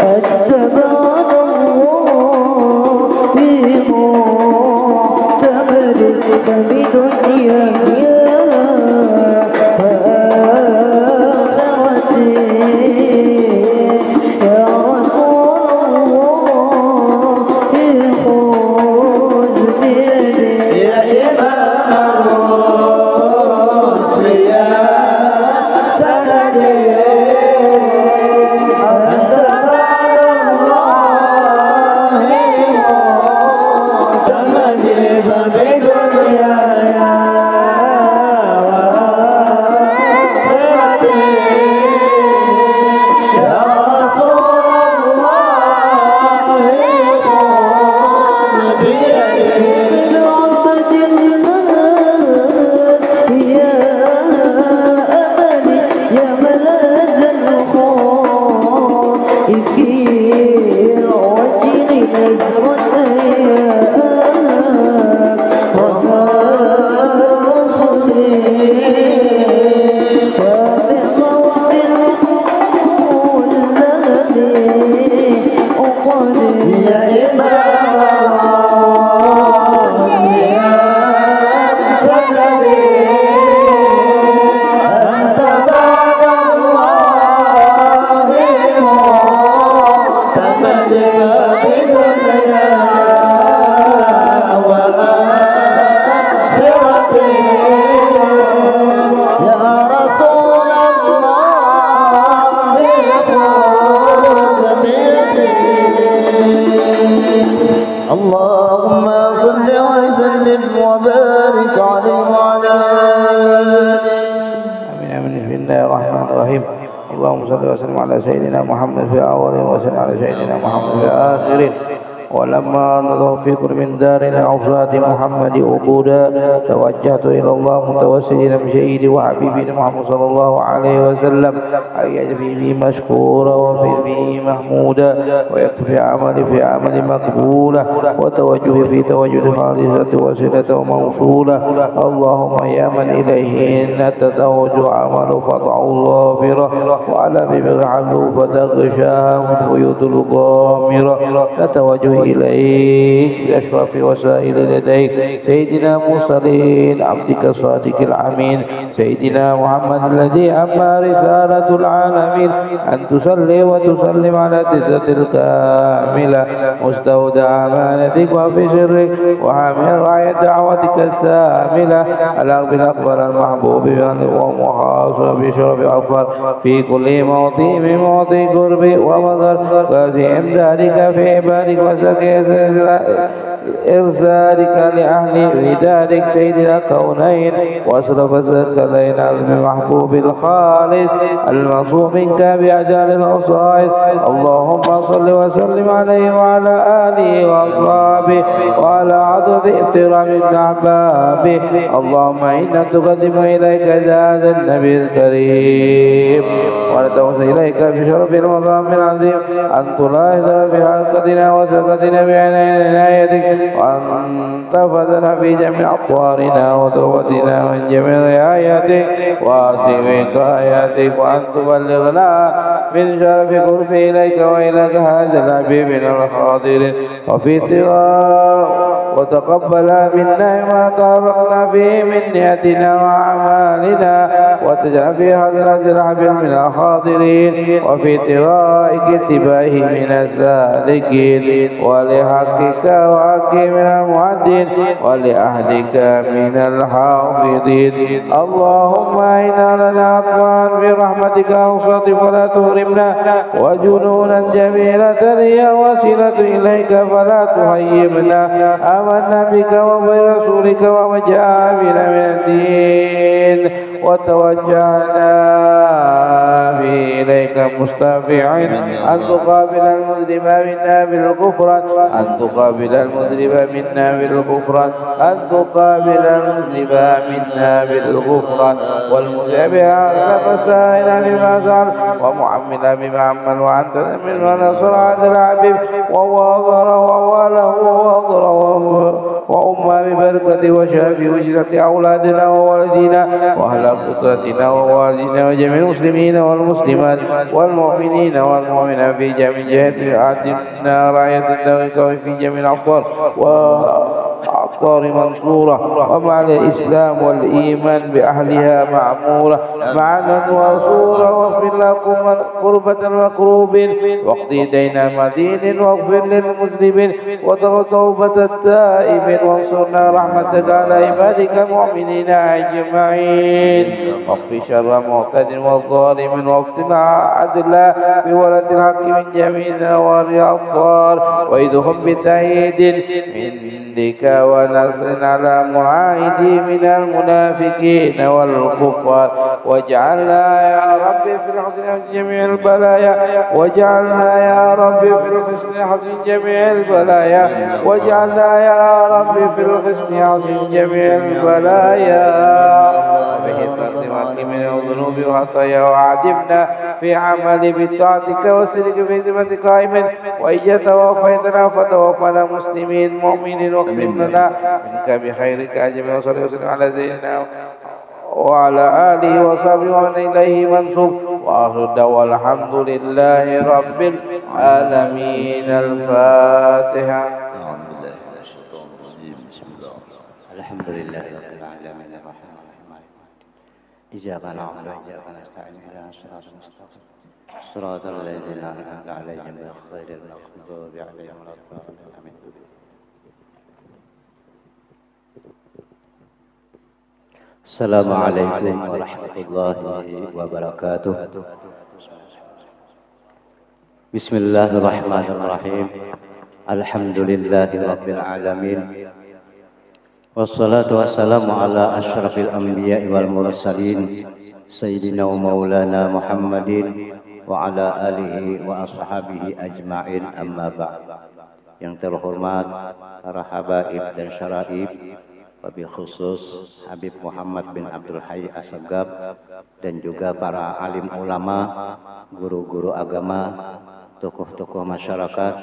اتبعنا الله بمعتبر فبدنياي وآخرتي يا رسول الله خذ بيدي يا إمام الرسل يا سندي أنت بعد الله معتمدي فبدنياي وآخرتي يا رسول الله خذ بيدي بالعقد يا أملي يا ملاذ الخائفين وجهي نزرتك وما رسلي وبغوث القبول الذي أقدم يا إمام يا سندي أنت بعد الله معتمد بدنيا وآخرتي يا رسول الله خذ بيدي اللهم صل وسلم وبارك عليه وعلى آله. آمين آمين. بسم الله الرحمن الرحيم. اللهم صل وسلم على سيدنا محمد في الأولين وسلم على سيدنا محمد في الآخرين. ولما نظر في قرب دار العصاة محمد عقودا توجهت إلى الله متوسلا بسيدي وحبيبي محمد صلى الله عليه وسلم أن يجزي بي مشكورا وفي به محمودا ويكفي عملي في عمل مقبولا وتوجهي في توجه خالصة وسيلة وموصولة. اللهم يا من إليه إن تتوجه عمل فضعه ظافرة وعلى بمرحله فتغشاها من بيوت الغامرة نتوجه إليك بأشرف وسائل يديك سيدنا مرسلين عبدك الصادق الأمين سيدنا محمد الذي أما رسالة العالمين أن تصلي وتسلم على تزة الكاملة مستودع أمانتك وفي سرك وحامل راية دعوتك الساملة الأقبل الأكبر المحبوب ومحاصر بشرف أغفر في كل موطي من موطي قرب ومضر وزهم ذلك في عبادك وسكي إرسالك لأهل ودادك سيد الكونين واصرف الثقلين المحبوب الخالص المصوم منك بأجال الأصائد. اللهم صل وسلم عليه وعلى آله وأصحابه وعلى عدد احترام الأحباب. اللهم إنا تقدم إليك هذا النبي الكريم ونتوسل إليك بشرف المقام العظيم أن تلاحظ بحلقتنا وسكتنا بعنايتك وأن تحفظنا في جميع أطوارنا وذروتنا من جميع آياتك واسع وقاياتك وأن تبلغنا من شرف قرب إليك وإليك هذا الحبيب من الحاضرين وفي طغاه وتقبل منا ما طابقنا فيه من نيتنا وأعمالنا وتجعل في حضرة الحبيب من الحاضرين وفي طغائك اتباعه من السالكين ولحقك وحق من المعدين ولأهلك من الحافظين. اللهم إنا لنا أطماعا في رحمتك أوسط فلا تهرمنا وجنونا جميلة هي وسيلة إليك فلا تهيبنا. آمنا بك وبرسولك ومجابنا من الدين وتوجهنا إليك مستافعين أن تقابل المذنب منا بالغفران أن تقابل المذنب منا بالغفران أن تقابل المذنب منا بالغفران والمتابع سائلا بما سأل ومعملا بما عمل وأنت من ونصر عبد العبيد ووضر ووله ووضر وأمة ببركة وشافي وجرة أولادنا ووالدينا وأهل قدرتنا ووالدنا وجميع المسلمين والمسلمات والمؤمنين والمؤمنات في جميع جهات أعدنا رعاية دائمة في جميع الأقطار وأقطار منصورة ومع الإسلام والإيمان بأهلها معمورة معنا وصورة واغفر لكم قربة المكروبين واقضي دين مدين واغفر للمذنبين وتوبة التائبين وانصرنا رحمتك على عبادك المؤمنين أجمعين واغفر شر معتد والظالم وافتنا عدلا بولد الحق من جميع نوار الأبطار وإذهم بتأييد عندك ونصر على معاهدي من المنافقين والكفار واجعلنا يا رب في الحسن جميع البلايا واجعلنا يا رب في الحسن حسن جميع البلايا واجعلنا يا رب في الحسن حسن جميع البلايا وبحفظك من الذنوب والخطايا وعدمنا في عمل بطاعتك وسلك في ذمة قائم وإن توفيتنا فتوفنا مسلمين مؤمنين واختم لنا منك بخيرك أجمعين وصلى الله وسلم على سيدنا وعلى آله وصحبه ومن إليه منسوب وآخر دعوانا الحمد لله رب العالمين. الفاتحة. أعوذ بالله من الشيطان الرجيم. بسم الله. الحمد لله رب العالمين الرحمن الرحيم. إياك نعبد وإياك نستعين اهدنا الصراط المستقيم صراط الذين أنعمت عليهم غير المغضوب عليهم ولا الضالين. آمين. السلام عليكم ورحمة الله وبركاته. بسم الله الرحمن الرحيم. الحمد لله رب العالمين والصلاة والسلام على أشرف الأنبياء والمرسلين سيدنا ومولانا محمد وعلى آله وأصحابه أجمعين. أما بعد. Yang terhormat para habaib dan syaraib, wabil khusus Habib Muhammad bin Abdul Hayy Assegaf dan juga para alim ulama, guru-guru agama, tokoh-tokoh masyarakat,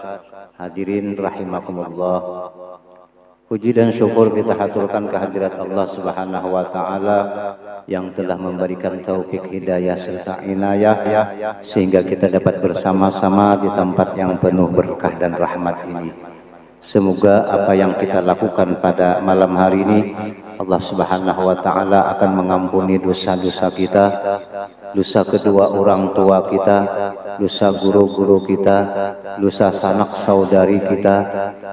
hadirin rahimakumullah. Puji dan syukur kita haturkan kehadirat Allah Subhanahu wa taala yang telah memberikan taufik hidayah serta inayah sehingga kita dapat bersama-sama di tempat yang penuh berkah dan rahmat ini. Semoga apa yang kita lakukan pada malam hari ini Allah Subhanahu wa taala akan mengampuni dosa-dosa kita, dosa kedua orang tua kita, dosa guru-guru kita, dosa sanak saudari kita,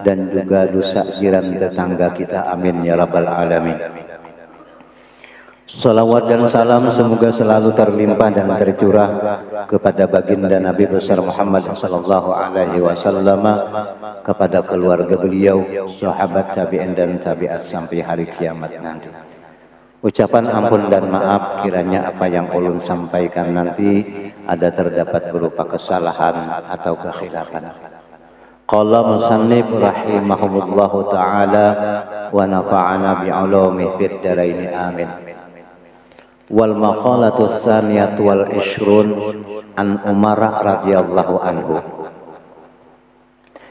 dan juga dosa jiran tetangga kita. Amin ya rabbal alamin. Salawat dan salam semoga selalu terlimpah dan tercurah kepada baginda Nabi besar Muhammad sallallahu alaihi wasallam, kepada keluarga beliau, sahabat tabi'in dan tabi'at sampai hari kiamat nanti. Ucapan ampun dan maaf kiranya apa yang ulun sampaikan nanti ada terdapat berupa kesalahan atau kekhilafan. Qala musannif rahimahumullahu ta'ala wa nafa'ana bi'ulumi fid dharain amin. Wal maqalatu tsaniyatu wal ishrun an Umar radhiyallahu anhu,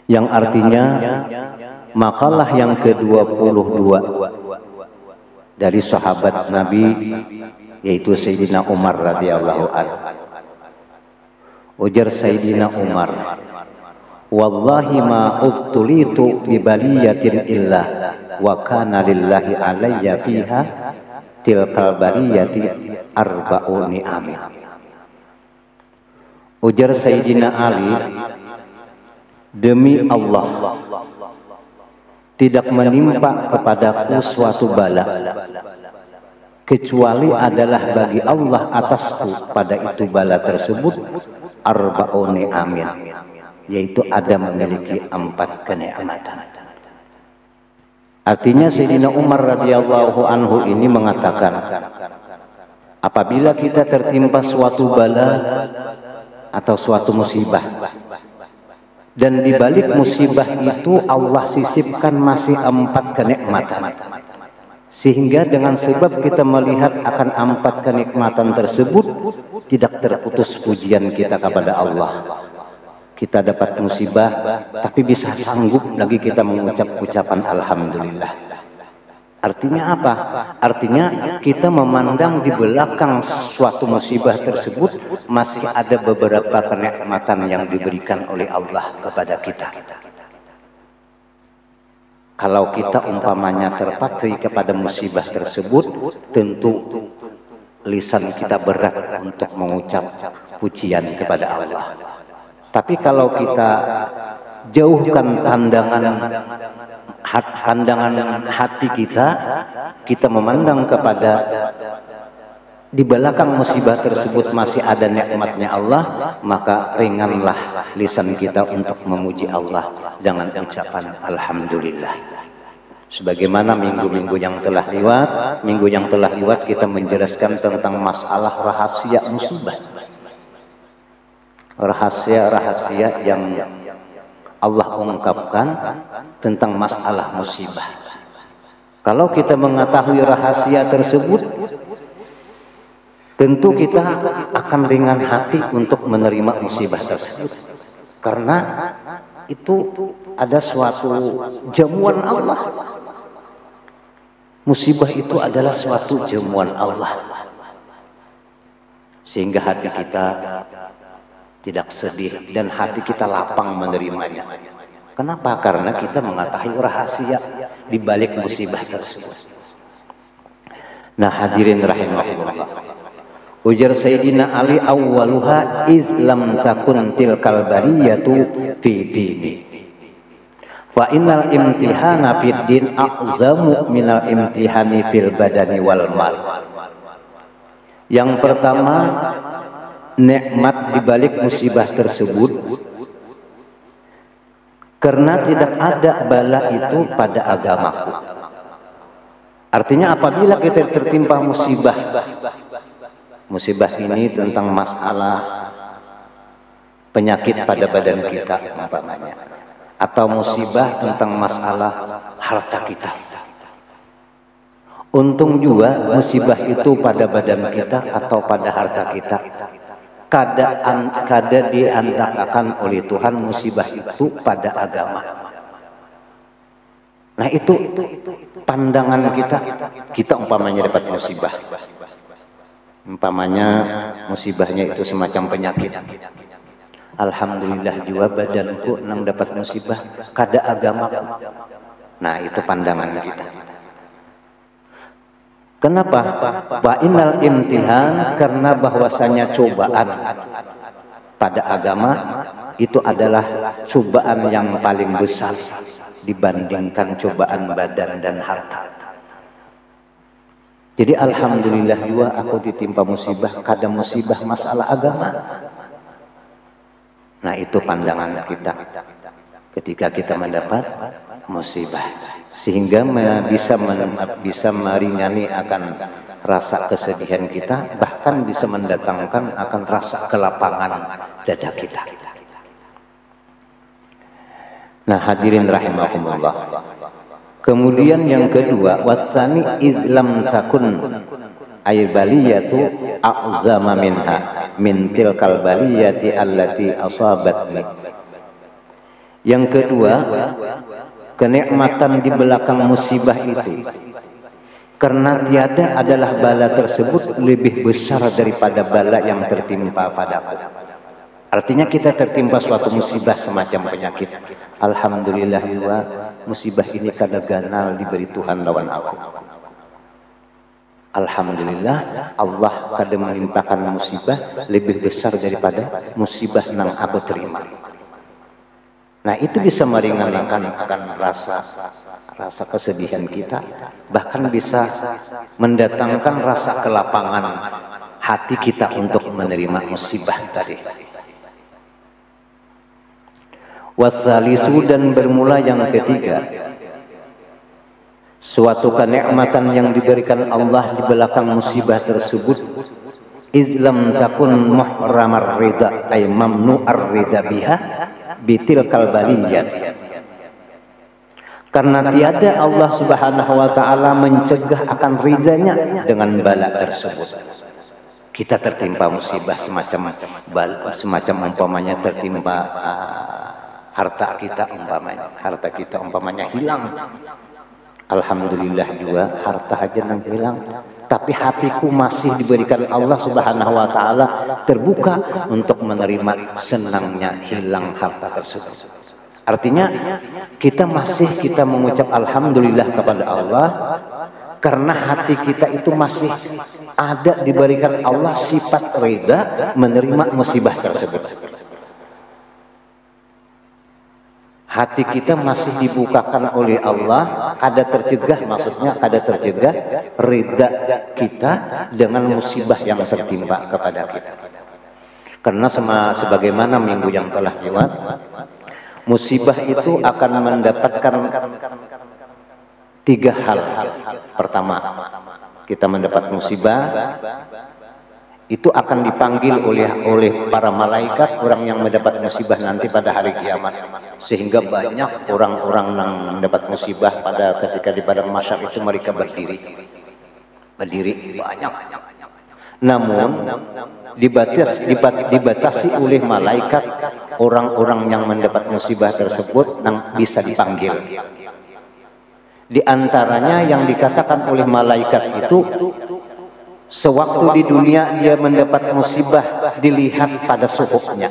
yang artinya makalah yang ke-22 dari sahabat Nabi, yaitu Sayyidina Umar radhiyallahu anhu. Ujar Sayyidina Umar, wallahi ma ubtulitu bi baliyatin illa wa kana lillahi alayya fiha tilkal bariyati arba'uni amin. Ujar Sayyidina Ali, demi Allah tidak menimpa kepadaku suatu bala kecuali adalah bagi Allah atasku pada itu bala tersebut arba'uni amin, yaitu ada memiliki 4 kenikmatan. Artinya Sayyidina Umar radhiyallahu anhu ini mengatakan, apabila kita tertimpa suatu bala atau suatu musibah, dan di balik musibah itu Allah sisipkan masih 4 kenikmatan, sehingga dengan sebab kita melihat akan 4 kenikmatan tersebut tidak terputus pujian kita kepada Allah. kita dapat musibah, tapi bisa sanggup lagi kita mengucap ucapan alhamdulillah. Artinya apa? Artinya kita memandang di belakang suatu musibah tersebut masih ada beberapa kenikmatan yang diberikan oleh Allah kepada kita. Kalau kita umpamanya terpatri kepada musibah tersebut, tentu lisan kita berat untuk mengucap pujian kepada Allah. Tapi kalau kita jauhkan pandangan hati kita memandang kepada di belakang musibah tersebut masih ada nikmatnya Allah, maka ringanlah lisan kita untuk memuji Allah dengan ucapan alhamdulillah. Sebagaimana minggu-minggu yang telah lewat, kita menjelaskan tentang masalah rahasia musibah. Rahasia-rahasia yang Allah ungkapkan tentang masalah musibah. Kalau kita mengetahui rahasia tersebut, tentu kita akan ringan hati untuk menerima musibah tersebut. Karena itu ada suatu jamuan Allah. Musibah itu adalah suatu jamuan Allah. Sehingga hati kita tidak sedih dan hati kita lapang menerimanya. Kenapa? Karena kita mengetahui rahasia di balik musibah tersebut. Nah, hadirin rahimahullah. Ujar Sayyidina Ali, awwaluha iz lam takun tilkal bariyatu fi dini. Fa innal imtihana fid din a'zamu minal imtihani fil badani wal mal. Yang pertama, nikmat di balik musibah tersebut, karena tidak ada bala itu pada agamaku. Artinya apabila kita tertimpa musibah ini tentang masalah penyakit pada badan kita umpamanya, atau musibah tentang masalah harta kita. Untung juga musibah itu pada badan kita atau pada harta kita kada diandalkan oleh Tuhan musibah itu pada agama. Nah, itu pandangan kita umpamanya dapat musibah. Umpamanya musibahnya itu semacam penyakit. Alhamdulillah juga badanku nang dapat musibah kada agama. Nah, itu pandangan kita. Kenapa? Wa innal imtihan, karena bahwasanya cobaan pada agama itu adalah cobaan yang paling besar dibandingkan cobaan badan dan harta. Jadi alhamdulillah juga aku ditimpa musibah, kada musibah masalah agama. Nah, itu pandangan kita ketika kita mendapat musibah, sehingga bisa meringankan akan rasa kesedihan kita, bahkan bisa mendatangkan akan rasa kelapangan dada kita. Nah, hadirin rahimakumullah. Kemudian yang kedua, wasani izlam takun ay baliyatu a'zama minha min tilkal baliyati allati asabatni. Yang kedua, kenikmatan di belakang musibah itu, karena tiada adalah bala tersebut lebih besar daripada bala yang tertimpa padaku. Artinya kita tertimpa suatu musibah semacam penyakit. Alhamdulillah juga musibah ini kada ganal diberi Tuhan lawan aku. Alhamdulillah Allah kada menimpakan musibah lebih besar daripada musibah nang aku terima. Nah, itu bisa meringankan akan rasa kesedihan kita, bahkan bisa mendatangkan rasa kelapangan hati kita untuk menerima musibah tadi. Wasalisu, dan bermula yang ketiga, suatu kenikmatan yang diberikan Allah di belakang musibah tersebut, izlam takun muhramar ridha ay mamnu'ar ridha biha bitilkal baliyat, karena tiada Allah subhanahu wa ta'ala mencegah akan ridhanya dengan bala tersebut. kita tertimpa musibah semacam umpamanya tertimpa harta kita umpamanya hilang. Alhamdulillah juga harta aja yang hilang, tapi hatiku masih diberikan Allah Subhanahu wa taala terbuka untuk menerima senangnya hilang harta tersebut. Artinya kita mengucap alhamdulillah kepada Allah karena hati kita itu masih ada diberikan Allah sifat rida menerima musibah tersebut. Hati kita masih dibukakan oleh Allah, kada tercegah, maksudnya kada tercegah rida kita dengan musibah yang tertimpa kepada kita. Karena sebagaimana minggu yang telah lewat, musibah itu akan mendapatkan 3 hal. Pertama, kita mendapat musibah, itu akan dipanggil oleh para malaikat orang yang mendapat musibah nanti pada hari kiamat, sehingga banyak orang-orang yang mendapat musibah ketika di padang mahsyar itu mereka berdiri banyak. Namun dibatasi oleh malaikat orang-orang yang mendapat musibah tersebut yang bisa dipanggil. Di antaranya yang dikatakan oleh malaikat itu, sewaktu di dunia dia mendapat musibah dilihat pada suhufnya,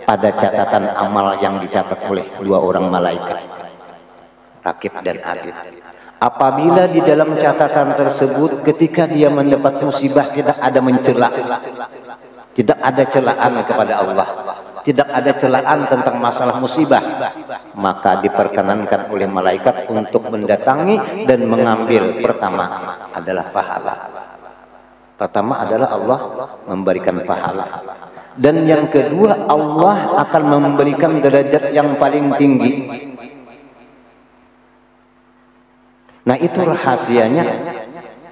pada catatan amal yang dicatat oleh 2 orang malaikat, Rakib dan Atid. Apabila di dalam catatan tersebut ketika dia mendapat musibah tidak ada mencela, tidak ada celaan kepada Allah, tidak ada celaan tentang masalah musibah, maka diperkenankan oleh malaikat untuk mendatangi dan mengambil. Pertama adalah pahala. Pertama adalah Allah memberikan pahala. Dan yang kedua, Allah akan memberikan derajat yang paling tinggi. Nah, itu rahasianya.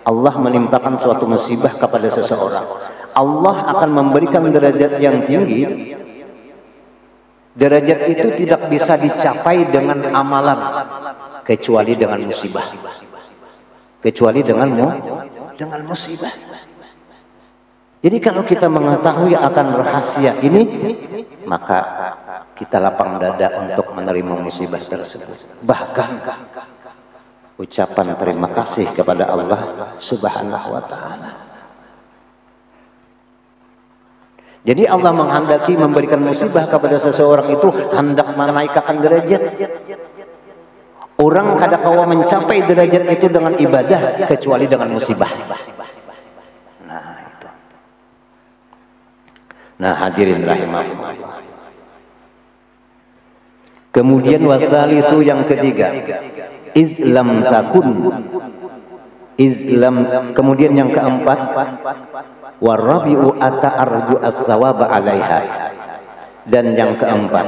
Allah menimpakan suatu musibah kepada seseorang, Allah akan memberikan derajat yang tinggi. Derajat itu tidak bisa dicapai dengan amalan kecuali dengan musibah. Kecuali dengan musibah. Jadi kalau kita mengetahui akan rahasia ini, maka kita lapang dada untuk menerima musibah tersebut. Bahkan ucapan terima kasih kepada Allah Subhanahu wa taala. Jadi Allah menghendaki memberikan musibah kepada seseorang itu hendak menaikkan derajat. Orang kada kawa mencapai derajat itu dengan ibadah kecuali dengan musibah. Nah, itu. Nah, hadirin rahimahullah. Kemudian wasalisu yang ketiga, Islam takun. Kemudian yang keempat, warabi'u ata'arju as-sawaba 'alaiha. Dan yang keempat,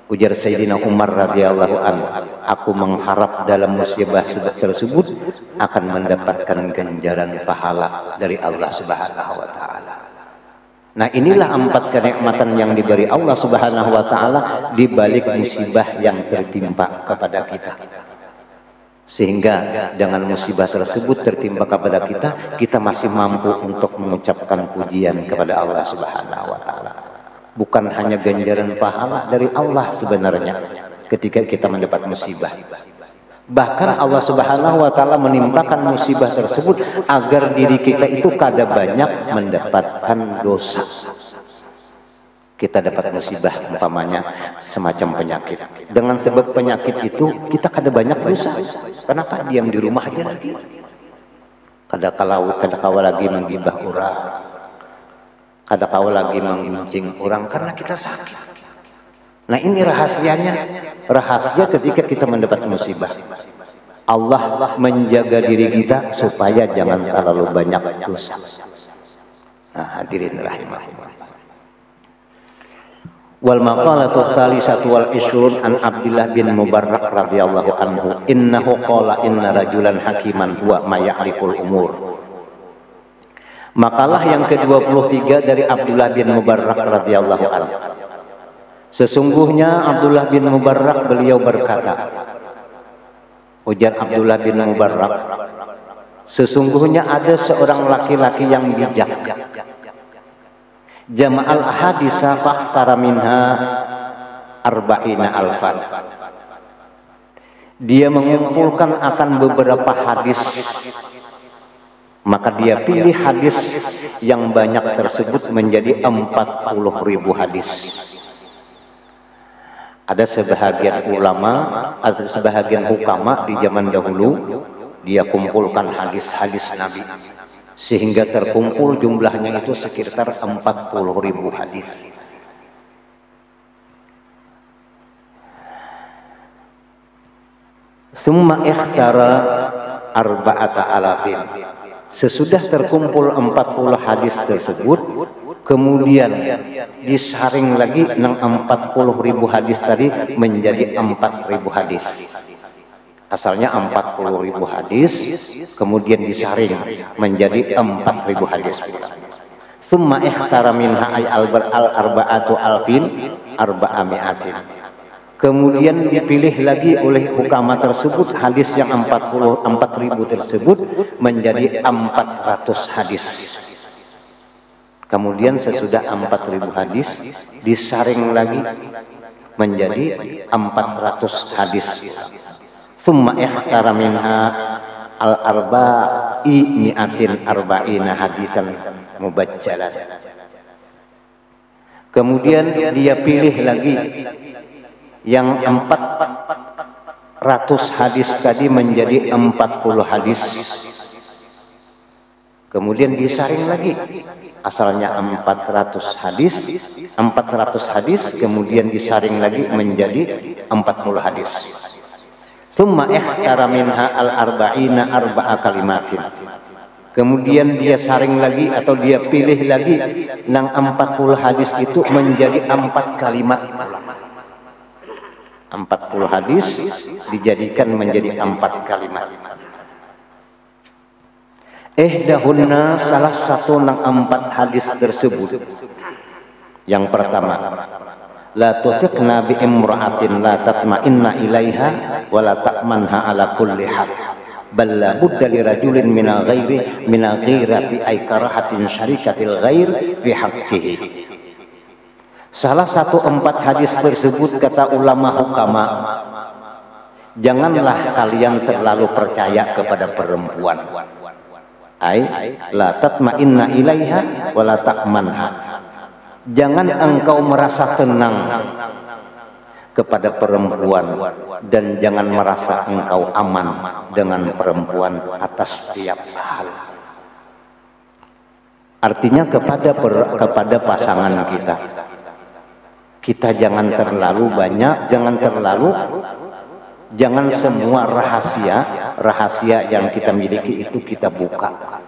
ujar Sayyidina Umar radhiyallahu anhu, aku mengharap dalam musibah tersebut akan mendapatkan ganjaran pahala dari Allah Subhanahu wa taala. Nah, inilah 4 kenikmatan yang diberi Allah Subhanahu wa taala di balik musibah yang tertimpa kepada kita. Sehingga dengan musibah tersebut tertimpa kepada kita masih mampu untuk mengucapkan pujian kepada Allah Subhanahu wa taala. Bukan hanya ganjaran pahala dari Allah sebenarnya ketika kita mendapat musibah. Bahkan Allah Subhanahu wa taala menimpakan musibah tersebut agar diri kita itu kada banyak mendapatkan dosa. Kita dapat musibah umpamanya semacam penyakit. Dengan sebab penyakit itu kita kada banyak dosa. Kenapa? Diam di rumah aja lagi. Kada kawa lagi menggibah orang. Kada kawa lagi menguncing orang karena kita sakit. Nah, ini rahasianya. Rahasia ketika kita mendapat musibah. Allah menjaga diri kita supaya jangan terlalu banyak dosa. Nah, hadirin rahimahullah. Wal maqalatu salisatu wal ishrun an Abdullah bin Mubarrak radhiyallahu anhu, innahu qala inna rajulan hakiman huwa ma ya'riful umur. Makalah yang ke-23 dari Abdullah bin Mubarrak radhiyallahu anhu. Sesungguhnya Abdullah bin Mubarrak beliau berkata, ujar Abdullah bin Mubarrak, sesungguhnya ada seorang laki-laki yang bijak. jama'al ahadisa fakhtara minha arba'ina alfan. Dia mengumpulkan akan beberapa hadis, maka dia pilih hadis yang banyak tersebut menjadi 40.000 hadis. Ada sebahagian ulama, ada sebahagian hukama di zaman dahulu, dia kumpulkan hadis-hadis Nabi sehingga terkumpul jumlahnya itu sekitar 40.000 hadis. Summa ikhtara arba'ata alafin. Sesudah terkumpul 40 hadis tersebut, kemudian disaring lagi 40.000 hadis tadi menjadi 4.000 hadis. Asalnya 40.000 hadis, kemudian disaring menjadi 4.000 hadis. Summa ikhtara minha ay al-arba'atu alfin arba'ami'atin. Kemudian dipilih lagi oleh hukama tersebut hadis yang 4.000 tersebut menjadi 400 hadis. Kemudian sesudah 4.000 hadis disaring lagi menjadi 400 hadis. Summa ikhtara minha al-arba'i mi'atin arba'ina hadisan mubajjalan. Kemudian dia pilih lagi yang 400 hadis tadi menjadi 40 hadis. Kemudian disaring lagi, asalnya 400 hadis kemudian disaring lagi menjadi 40 hadis. Summa ikhtara minha al-arba'ina arba'a kalimatin. Kemudian dia saring lagi atau dia pilih lagi yang 40 hadis itu menjadi 4 kalimat. 40 hadis dijadikan menjadi 4 kalimat. Ihdahunna, salah satu nang 4 hadis tersebut. Yang pertama, la tusiqna bi imra'atin la tatma'inna ilaiha wa la ta'manha ala kulli hal. Bal la budda li rajulin minal ghairi minal ghirati ay karahatin syarikatil ghair fi haqqihi. Salah satu 4 hadis tersebut kata ulama hukama, janganlah kalian terlalu percaya kepada perempuan. Ai la tatma'inna ilaiha wa la ta'manha. Jangan engkau merasa tenang kepada perempuan dan jangan merasa engkau aman dengan perempuan atas setiap hal. Artinya kepada pasangan kita. Kita jangan terlalu banyak, jangan semua rahasia yang kita miliki itu kita buka.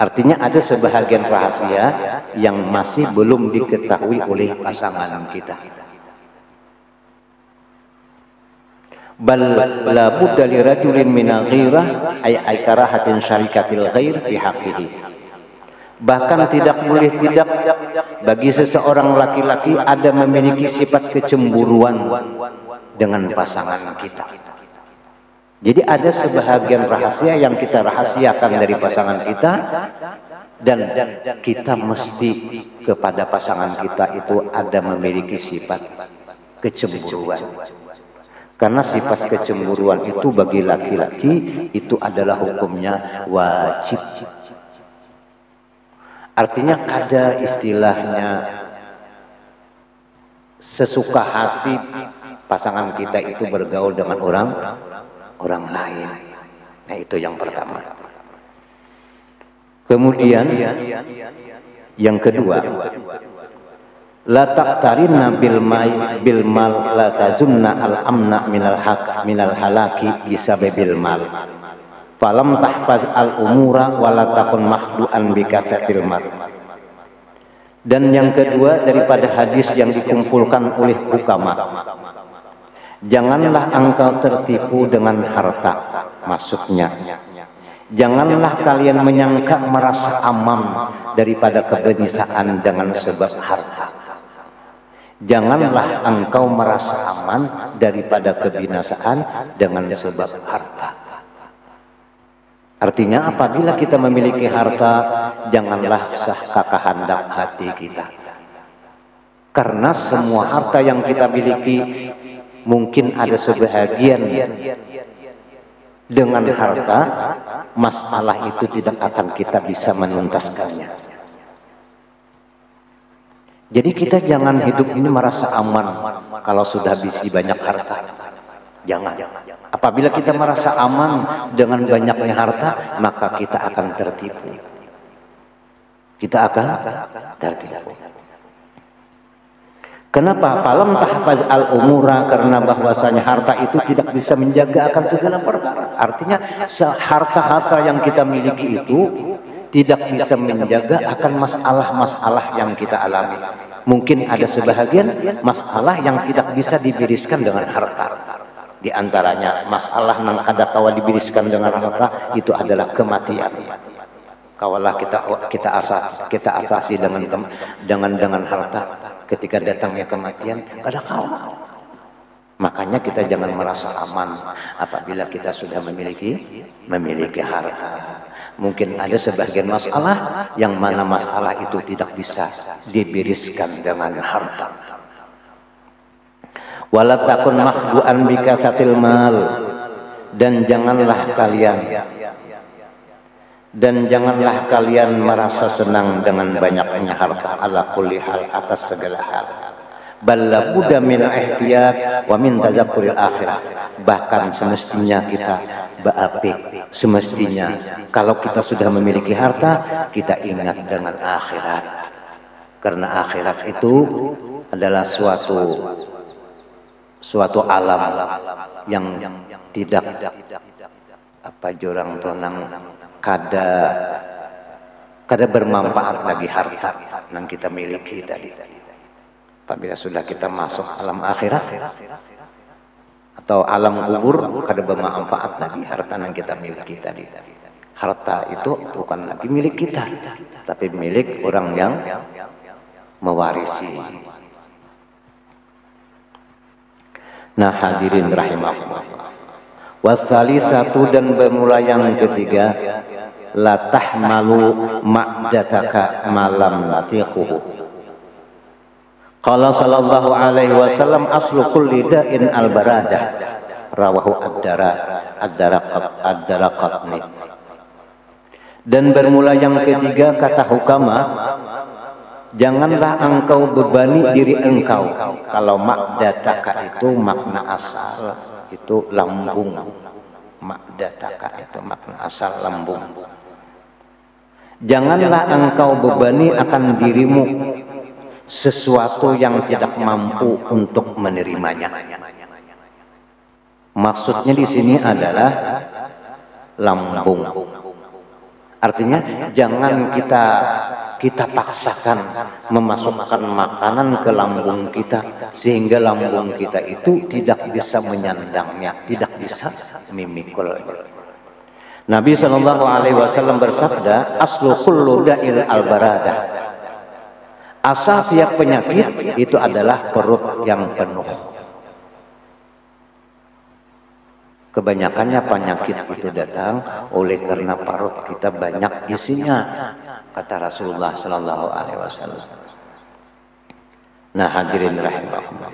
Artinya ada sebahagian rahasia yang masih belum diketahui oleh pasangan kita. Bal la budda li rajulin minal ghirah ay karahatin syarikatil ghair fi haqqihi. Bahkan tidak boleh tidak bagi seseorang laki-laki ada memiliki sifat kecemburuan dengan pasangan kita. Jadi ada sebahagian rahasia yang kita rahasiakan dari pasangan kita dan kita mesti kepada pasangan kita itu ada memiliki sifat kecemburuan. Karena sifat kecemburuan itu bagi laki-laki itu adalah hukumnya wajib. Artinya ada istilahnya sesuka hati pasangan kita itu bergaul dengan orang lain. Nah, itu yang pertama. Kemudian yang kedua, la taqtarinna bil mal la tazunna al amna minal halaki bisababil mal. Falam tahfaz al umura wala takun makhdu'an bikasatil mar. Dan yang kedua daripada hadis yang dikumpulkan oleh hukama, janganlah engkau tertipu dengan harta. Maksudnya, janganlah kalian menyangka merasa aman daripada kebinasaan dengan sebab harta. Janganlah engkau merasa aman daripada kebinasaan dengan sebab harta. Artinya apabila kita memiliki harta, janganlah sah kehendak hati kita. Karena semua harta yang kita miliki, mungkin ada sebahagian dengan harta, masalah itu tidak akan kita bisa menuntaskannya. Jadi kita jangan hidup ini merasa aman kalau sudah bisa banyak harta. Jangan. Apabila kita merasa aman dengan banyaknya harta, maka kita akan tertipu. Kita akan tertipu. Kenapa? Falam tahfaz al-umura, karena bahwasanya harta itu tidak bisa menjaga akan segala perkara. Artinya harta-harta yang kita miliki itu tidak bisa menjaga akan masalah-masalah yang kita alami. Mungkin ada sebahagian masalah yang tidak bisa dibereskan dengan harta. Di antaranya masalah yang ada kawal dibereskan dengan harta itu adalah kematian. Kawalah kita asasi dengan harta. Ketika datangnya kematian, kada kawal. Makanya kita jangan merasa aman apabila kita sudah memiliki harta. Mungkin ada sebagian masalah yang mana masalah itu tidak bisa dibereskan dengan harta. Wala takun makhdu'an bikasatil mal, dan janganlah kalian merasa senang dengan banyaknya harta ala kulli hal, atas segala hal. Balla budda min ihtiyat wa min tadzakuril akhirah. Bahkan semestinya kita beapik, semestinya kalau kita sudah memiliki harta, kita ingat dengan akhirat. Karena akhirat itu adalah suatu alam yang tidak jurang tenang, kada bermanfaat lagi harta yang kita miliki tadi. Apabila sudah kita masuk alam akhirat atau alam kubur, kada bermanfaat lagi harta yang kita miliki tadi. Harta itu bukan lagi milik kita, tapi milik orang yang mewarisi. Nah, hadirin rahimahullah. Wasalisatu, dan bermula yang ketiga, la tahmalu ma'dataka malam latiquhu. Qala sallallahu alaihi wasallam aslu kulli da'in al-baradah, rawahu ad-daraqatni. Dan bermula yang ketiga, kata hukama, janganlah engkau bebani diri engkau. Kalau ma'dataka itu makna asal itu lambung. Ma'dataka itu makna asal lambung. Janganlah engkau bebani akan dirimu sesuatu yang tidak mampu untuk menerimanya. Maksudnya di sini adalah lambung. Artinya jangan kita paksakan memasukkan makanan ke lambung kita sehingga lambung kita itu tidak bisa menyandangnya, tidak bisa memikul. Nabi Shallallahu Alaihi Wasallam bersabda, aslu kullu da'il al-baradah. Asal tiap penyakit itu adalah perut yang penuh. Kebanyakannya penyakit itu datang oleh karena perut kita banyak isinya, kata Rasulullah Sallallahu Alaihi Wasallam. Nah, hadirin rahimahullah,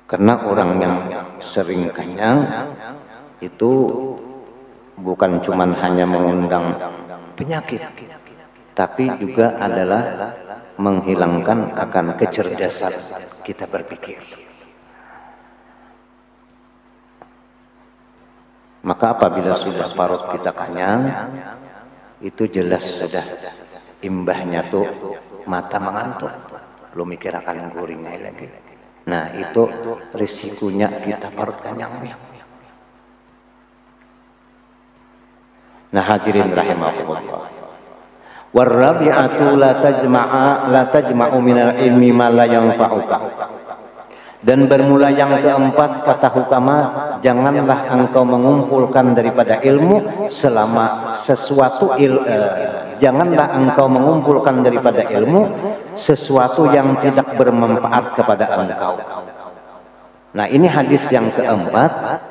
karena orang yang sering kenyang itu bukan cuma hanya mengundang penyakit, tapi juga adalah menghilangkan akan kecerdasan kita berpikir. Maka apabila sudah parut kita kenyang, itu jelas sudah imbahnya tuh mata mengantuk, lu mikir akan guringnya lagi. Nah, itu risikonya kita parut kenyang. Nah, hadirin rahimahullah. Warabi'atu la tajma'u minal ilmi ma la yanfa'uka. Dan bermula yang keempat, kata hukama, janganlah engkau mengumpulkan daripada ilmu selama janganlah engkau mengumpulkan daripada ilmu sesuatu yang tidak bermanfaat kepada engkau. Nah, ini hadis yang keempat,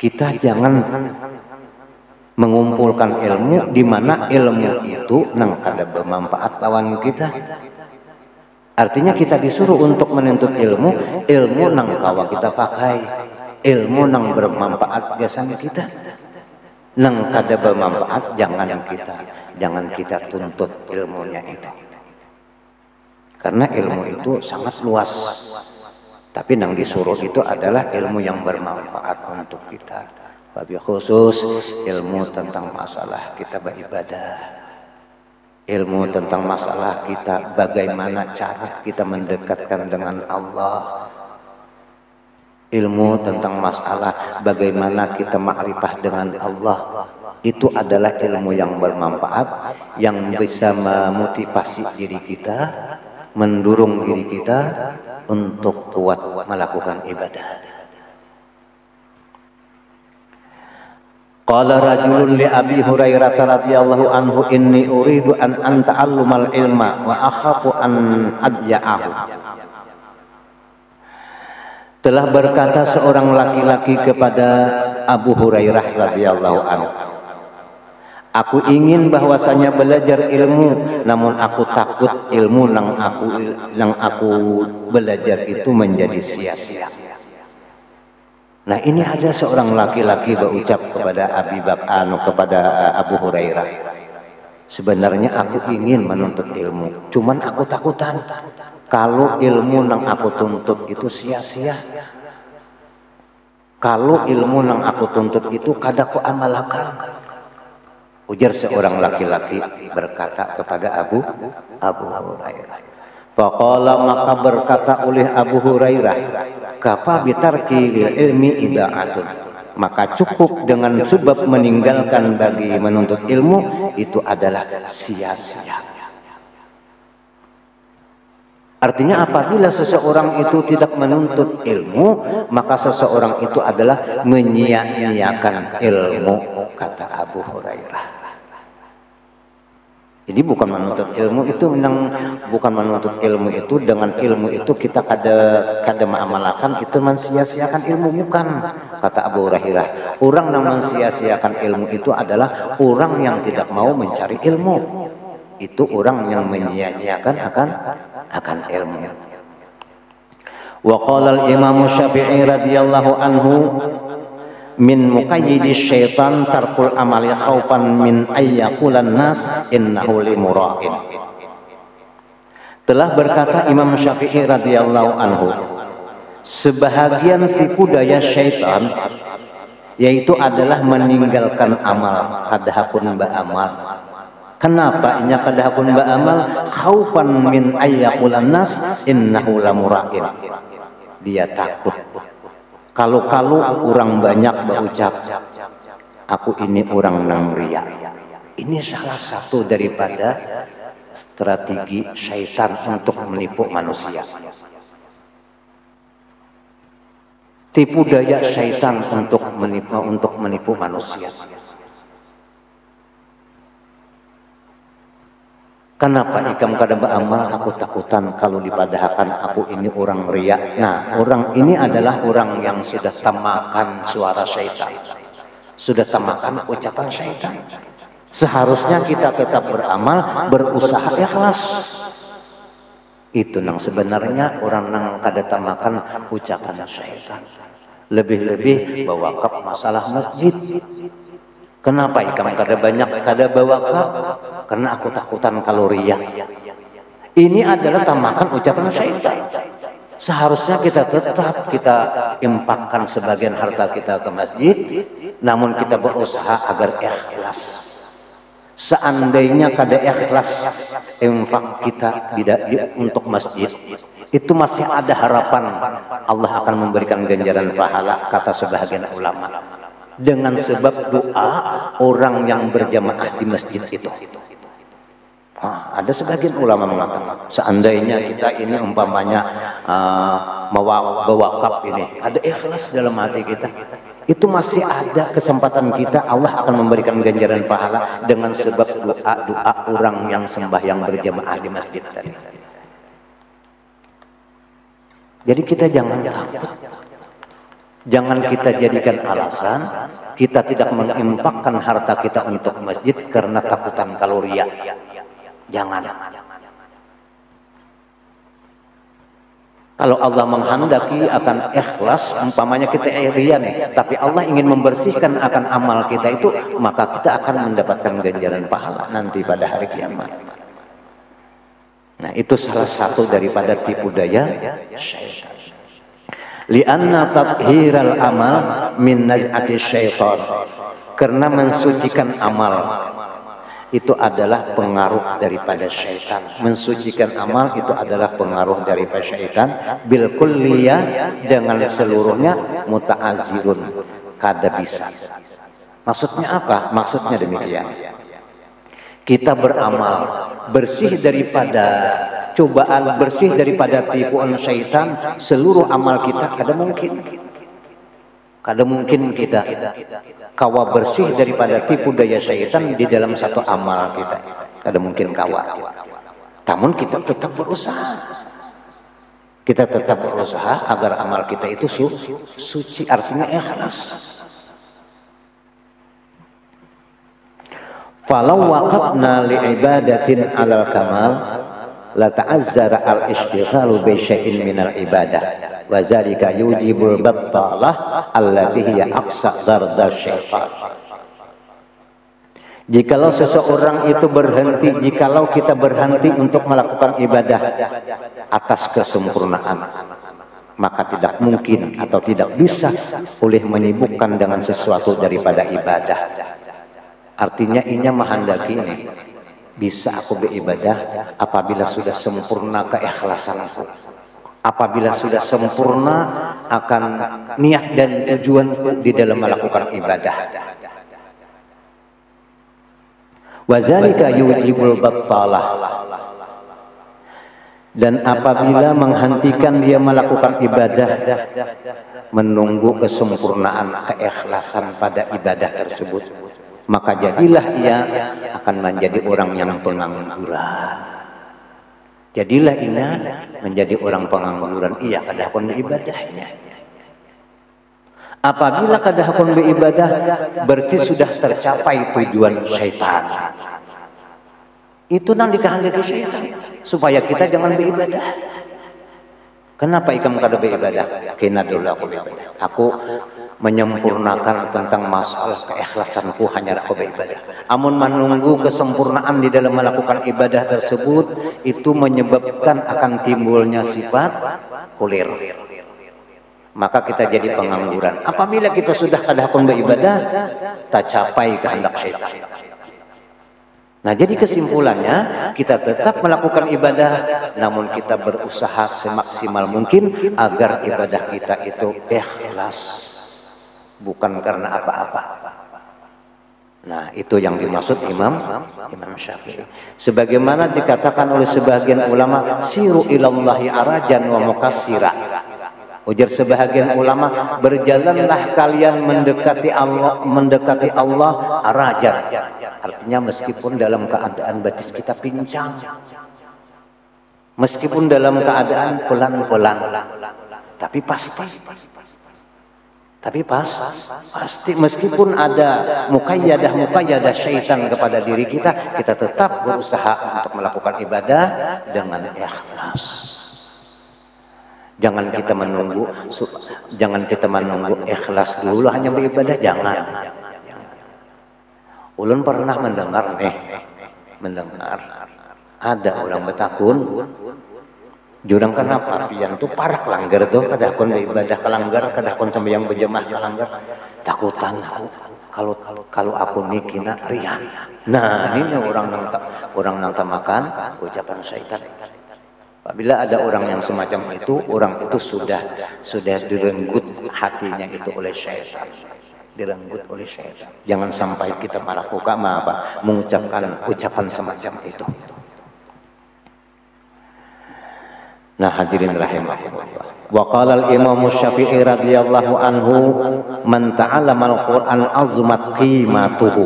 kita jangan mengumpulkan ilmu di mana ilmu itu nang kada bermanfaat lawan kita. Artinya kita disuruh untuk menuntut ilmu, ilmu nang kawa kita pakai, ilmu nang bermanfaat biasanya kita. Nang kada bermanfaat jangan kita tuntut ilmunya itu. Karena ilmu itu sangat luas. Tapi nang disuruh itu adalah ilmu yang bermanfaat untuk kita. Wabil khusus ilmu tentang masalah kita beribadah. Ilmu tentang masalah kita bagaimana cara kita mendekatkan dengan Allah. Ilmu tentang masalah bagaimana kita ma'rifah dengan Allah. Itu adalah ilmu yang bermanfaat, yang bisa memotivasi diri kita, mendorong diri kita untuk kuat melakukan ibadah. Qala rajulun li Abi Hurairah radhiyallahu anhu inni uridu an anta'allumal ilma wa akhafu an adja'ahu. Telah berkata seorang laki-laki kepada Abu Hurairah radhiyallahu anhu, aku ingin bahwasanya belajar ilmu, namun aku takut ilmu yang aku belajar itu menjadi sia-sia. Nah, ini ada seorang laki-laki berucap kepada kepada Abu Hurairah. Sebenarnya aku ingin menuntut ilmu, cuman aku takutan kalau ilmu yang aku tuntut itu sia-sia. Kalau ilmu yang aku tuntut itu kada ku amalkan. Ujar seorang laki-laki berkata kepada Abu Hurairah. Faqala, maka berkata oleh Abu Hurairah, kafa bitarki ilmi ida'atun. Maka cukup dengan sebab meninggalkan bagi menuntut ilmu itu adalah sia-sia. Artinya apabila seseorang itu tidak menuntut ilmu, maka seseorang itu adalah menyia-nyiakan ilmu, kata Abu Hurairah. Jadi bukan menuntut ilmu itu bukan menuntut ilmu itu dengan ilmu itu kita kada mengamalkan itu mensia-siakan ilmu, bukan, kata Abu Hurairah. Orang yang mensia-siakan ilmu itu adalah orang yang tidak mau mencari ilmu. Itu orang yang menyia-nyiakan akan ilmu. Wa qala al-Imam Syafi'i radhiyallahu anhu min muqayyidi syaitan tarkul amali khaufan min ayyaqulan nas innahu limura'in. Telah berkata Imam Syafi'i radhiyallahu anhu, sebahagian tipu daya syaitan yaitu adalah meninggalkan amal, kadahapun ba'amal. Kenapa inya kadahapun ba'amal? Khaufan min ayyaqulan nas innahu lamura'in. Dia takut kalau orang banyak berucap, aku ini orang nang riya. Ini salah satu daripada strategi syaitan untuk menipu manusia. Tipu daya syaitan untuk menipu manusia. Kenapa ikam kada beramal? Aku takutan kalau dipadahkan aku ini orang riya. Nah, orang ini adalah orang yang sudah tamakan suara syaitan, sudah tamakan ucapan syaitan. Seharusnya kita tetap beramal, berusaha ikhlas. Itu nang sebenarnya orang nang kada tamakan ucapan syaitan. Lebih-lebih bawakap masalah masjid. Kenapa ikam kada bawa kap? Karena aku takutan kalori ya. Ini adalah tamakan ucapan syaitan. Seharusnya kita tetap impakkan sebagian harta kita ke masjid, namun kita berusaha agar ikhlas. Seandainya kada ikhlas infak kita tidak untuk masjid, itu masih ada harapan Allah akan memberikan ganjaran pahala, kata sebagian ulama. Dengan sebab doa orang yang berjamaah di masjid itu. Ada sebagian ulama mengatakan, seandainya kita ini umpamanya mewakaf ini, ada ikhlas dalam hati kita, itu masih ada kesempatan kita, Allah akan memberikan ganjaran pahala dengan sebab doa orang yang sembahyang berjamaah di masjid tadi. Jadi kita jangan takut. Jangan kita jadikan alasan kita tidak menginfakkan harta kita untuk masjid karena takutan kaloria. Jangan. Kalau Allah menghendaki akan ikhlas, umpamanya kita ria nih, tapi Allah ingin membersihkan akan amal kita itu, maka kita akan mendapatkan ganjaran pahala nanti pada hari kiamat. Nah, itu salah satu daripada tipu daya syaitan. Li'anna tathiral amal min naz'ati syaitan. Karena mensucikan amal itu adalah pengaruh daripada syaitan. Mensucikan amal itu adalah pengaruh daripada syaitan. Bil kulliyah, dengan seluruhnya, muta'azirun, kada bisa. Maksudnya apa? Maksudnya demikian. Kita beramal bersih daripada cobaan, bersih daripada tipuan syaitan, seluruh amal kita kada mungkin kita kawa bersih daripada tipu daya syaitan di dalam satu amal kita, kada mungkin kawa. Namun kita tetap berusaha, agar amal kita itu suci, artinya ikhlas. Falau waqafna li'ibadatin alal kamal la ta'azzara al-ishtighalu bi syai'in minal ibadah wa dzalika yujibul battalah allati hiya aqsa darda syaitan. Jikalau seseorang itu berhenti, jikalau kita berhenti untuk melakukan ibadah atas kesempurnaan, maka tidak mungkin atau tidak bisa boleh menyibukkan dengan sesuatu daripada ibadah. Artinya inya menghendaki ini, bisa aku beribadah apabila sudah sempurna keikhlasanku, apabila sudah sempurna akan niat dan tujuanku di dalam melakukan ibadah. Wazalika yujibul battalah, dan apabila menghentikan dia melakukan ibadah, menunggu kesempurnaan keikhlasan pada ibadah tersebut, maka jadilah ia akan menjadi orang yang pengangguran. Jadilah ia menjadi orang pengangguran. Ia kadahkon ibadahnya. Apabila kadahkon beribadah, berarti sudah tercapai tujuan syaitan. Itu nang dikehendaki syaitan, supaya kita jangan beribadah. Kenapa ikam kada beribadah? Kena dulu aku beribadah. Aku menyempurnakan tentang masalah keikhlasanku, hanya aku beribadah. Amun menunggu kesempurnaan di dalam melakukan ibadah tersebut, itu menyebabkan akan timbulnya sifat kulir. Maka kita jadi pengangguran. Apabila kita sudah kadahkon beribadah, tak capai kehendak syaitan. Nah, jadi kesimpulannya, kita tetap melakukan ibadah, namun kita berusaha semaksimal mungkin agar ibadah kita itu ikhlas, bukan karena apa-apa. Nah, itu yang dimaksud Imam Syafi'i. Sebagaimana dikatakan oleh sebagian ulama, siru ilallahi arajan wa mukassira. Ujar sebahagian ulama, berjalanlah kalian mendekati Allah arajan. Artinya meskipun dalam keadaan batis kita pincang, meskipun dalam keadaan pelan-pelan, tapi pasti. Meskipun ada mukayyadah syaitan kepada diri kita, kita tetap berusaha untuk melakukan ibadah dengan ikhlas. Jangan kita menunggu ikhlas dulu hanya beribadah, jangan. Ulun pernah mendengar ada orang betakun, jurang kenapa pian tuh parak langgar tuh, kadahkon beribadah kelanggar, kadahkon sembahyang berjamaah kelanggar. Takutan aku kalau aku nikina riya. Nah, ini orang nang makan ucapan syaitan. Apabila ada orang yang semacam itu, orang itu sudah direnggut hatinya itu oleh syaitan. Direnggut oleh syaitan. Jangan sampai kita melakukan mengucapkan ucapan semacam itu. Nah, hadirin rahimakumullah. Wa qala al-Imam Syafi'i radhiyallahu anhu, man ta'allama al-Qur'an azmat qimatuhu.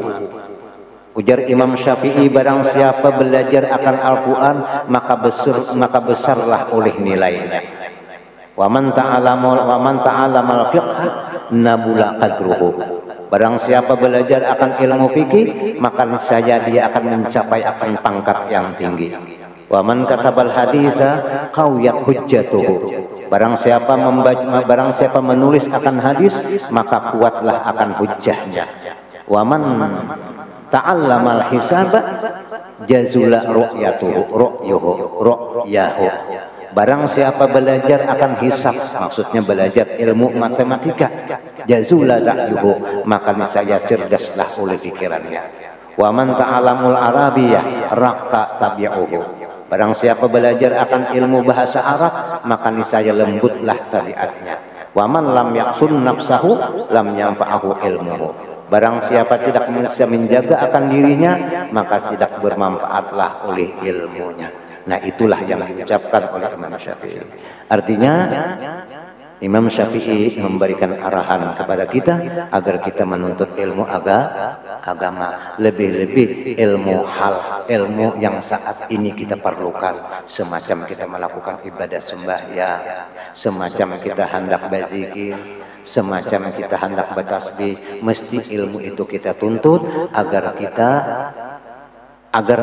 Ujar Imam Syafi'i, barang siapa belajar akan Al-Quran, maka besarlah oleh nilainya. Wa man ta'allamal fiqha nabula qadruhu. Barang siapa belajar akan ilmu fikih, maka niscaya dia akan mencapai akan pangkat yang tinggi. Wa man katabal hadisa qawiyat hujjatuhu. Barang siapa menulis akan hadis, maka kuatlah akan hujjahnya. Wa man ta'allamal hisaba jazula ru'yahu. Barang siapa belajar akan hisab, maksudnya belajar ilmu matematika, jazula ra'yuhu, maka niscaya cerdaslah oleh pikirannya. Wa man ta'alamul arabiyah raqqa tabi'uhu. Barang siapa belajar akan ilmu bahasa Arab, maka niscaya lembutlah tabiatnya. Wa man lam yaqsun nafsahu lam yanfa'ahu ilmuhu. Barang siapa tidak bisa menjaga akan dirinya, maka tidak bermanfaatlah oleh ilmunya. Nah, itulah yang diucapkan oleh Imam Syafi'i. Artinya Imam Syafi'i memberikan arahan kepada kita agar kita menuntut ilmu agama, lebih-lebih ilmu yang saat ini kita perlukan, semacam kita melakukan ibadah sembahyang, semacam kita hendak berzikir, semacam kita hendak bertasbih, mesti ilmu itu kita tuntut agar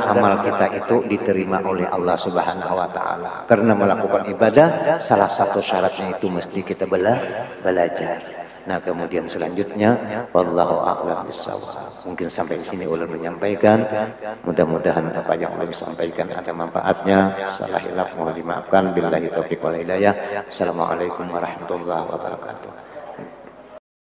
amal kita itu diterima oleh Allah Subhanahu wa taala. Karena melakukan ibadah salah satu syaratnya itu mesti kita belajar. Nah, kemudian selanjutnya wallahu a'lam bishawab. Mungkin sampai di sini ulun menyampaikan. Mudah-mudahan apa yang ulun sampaikan ada manfaatnya. Salah hilaf mohon dimaafkan. Billahi taufiq wal hidayah. Assalamualaikum warahmatullahi wabarakatuh.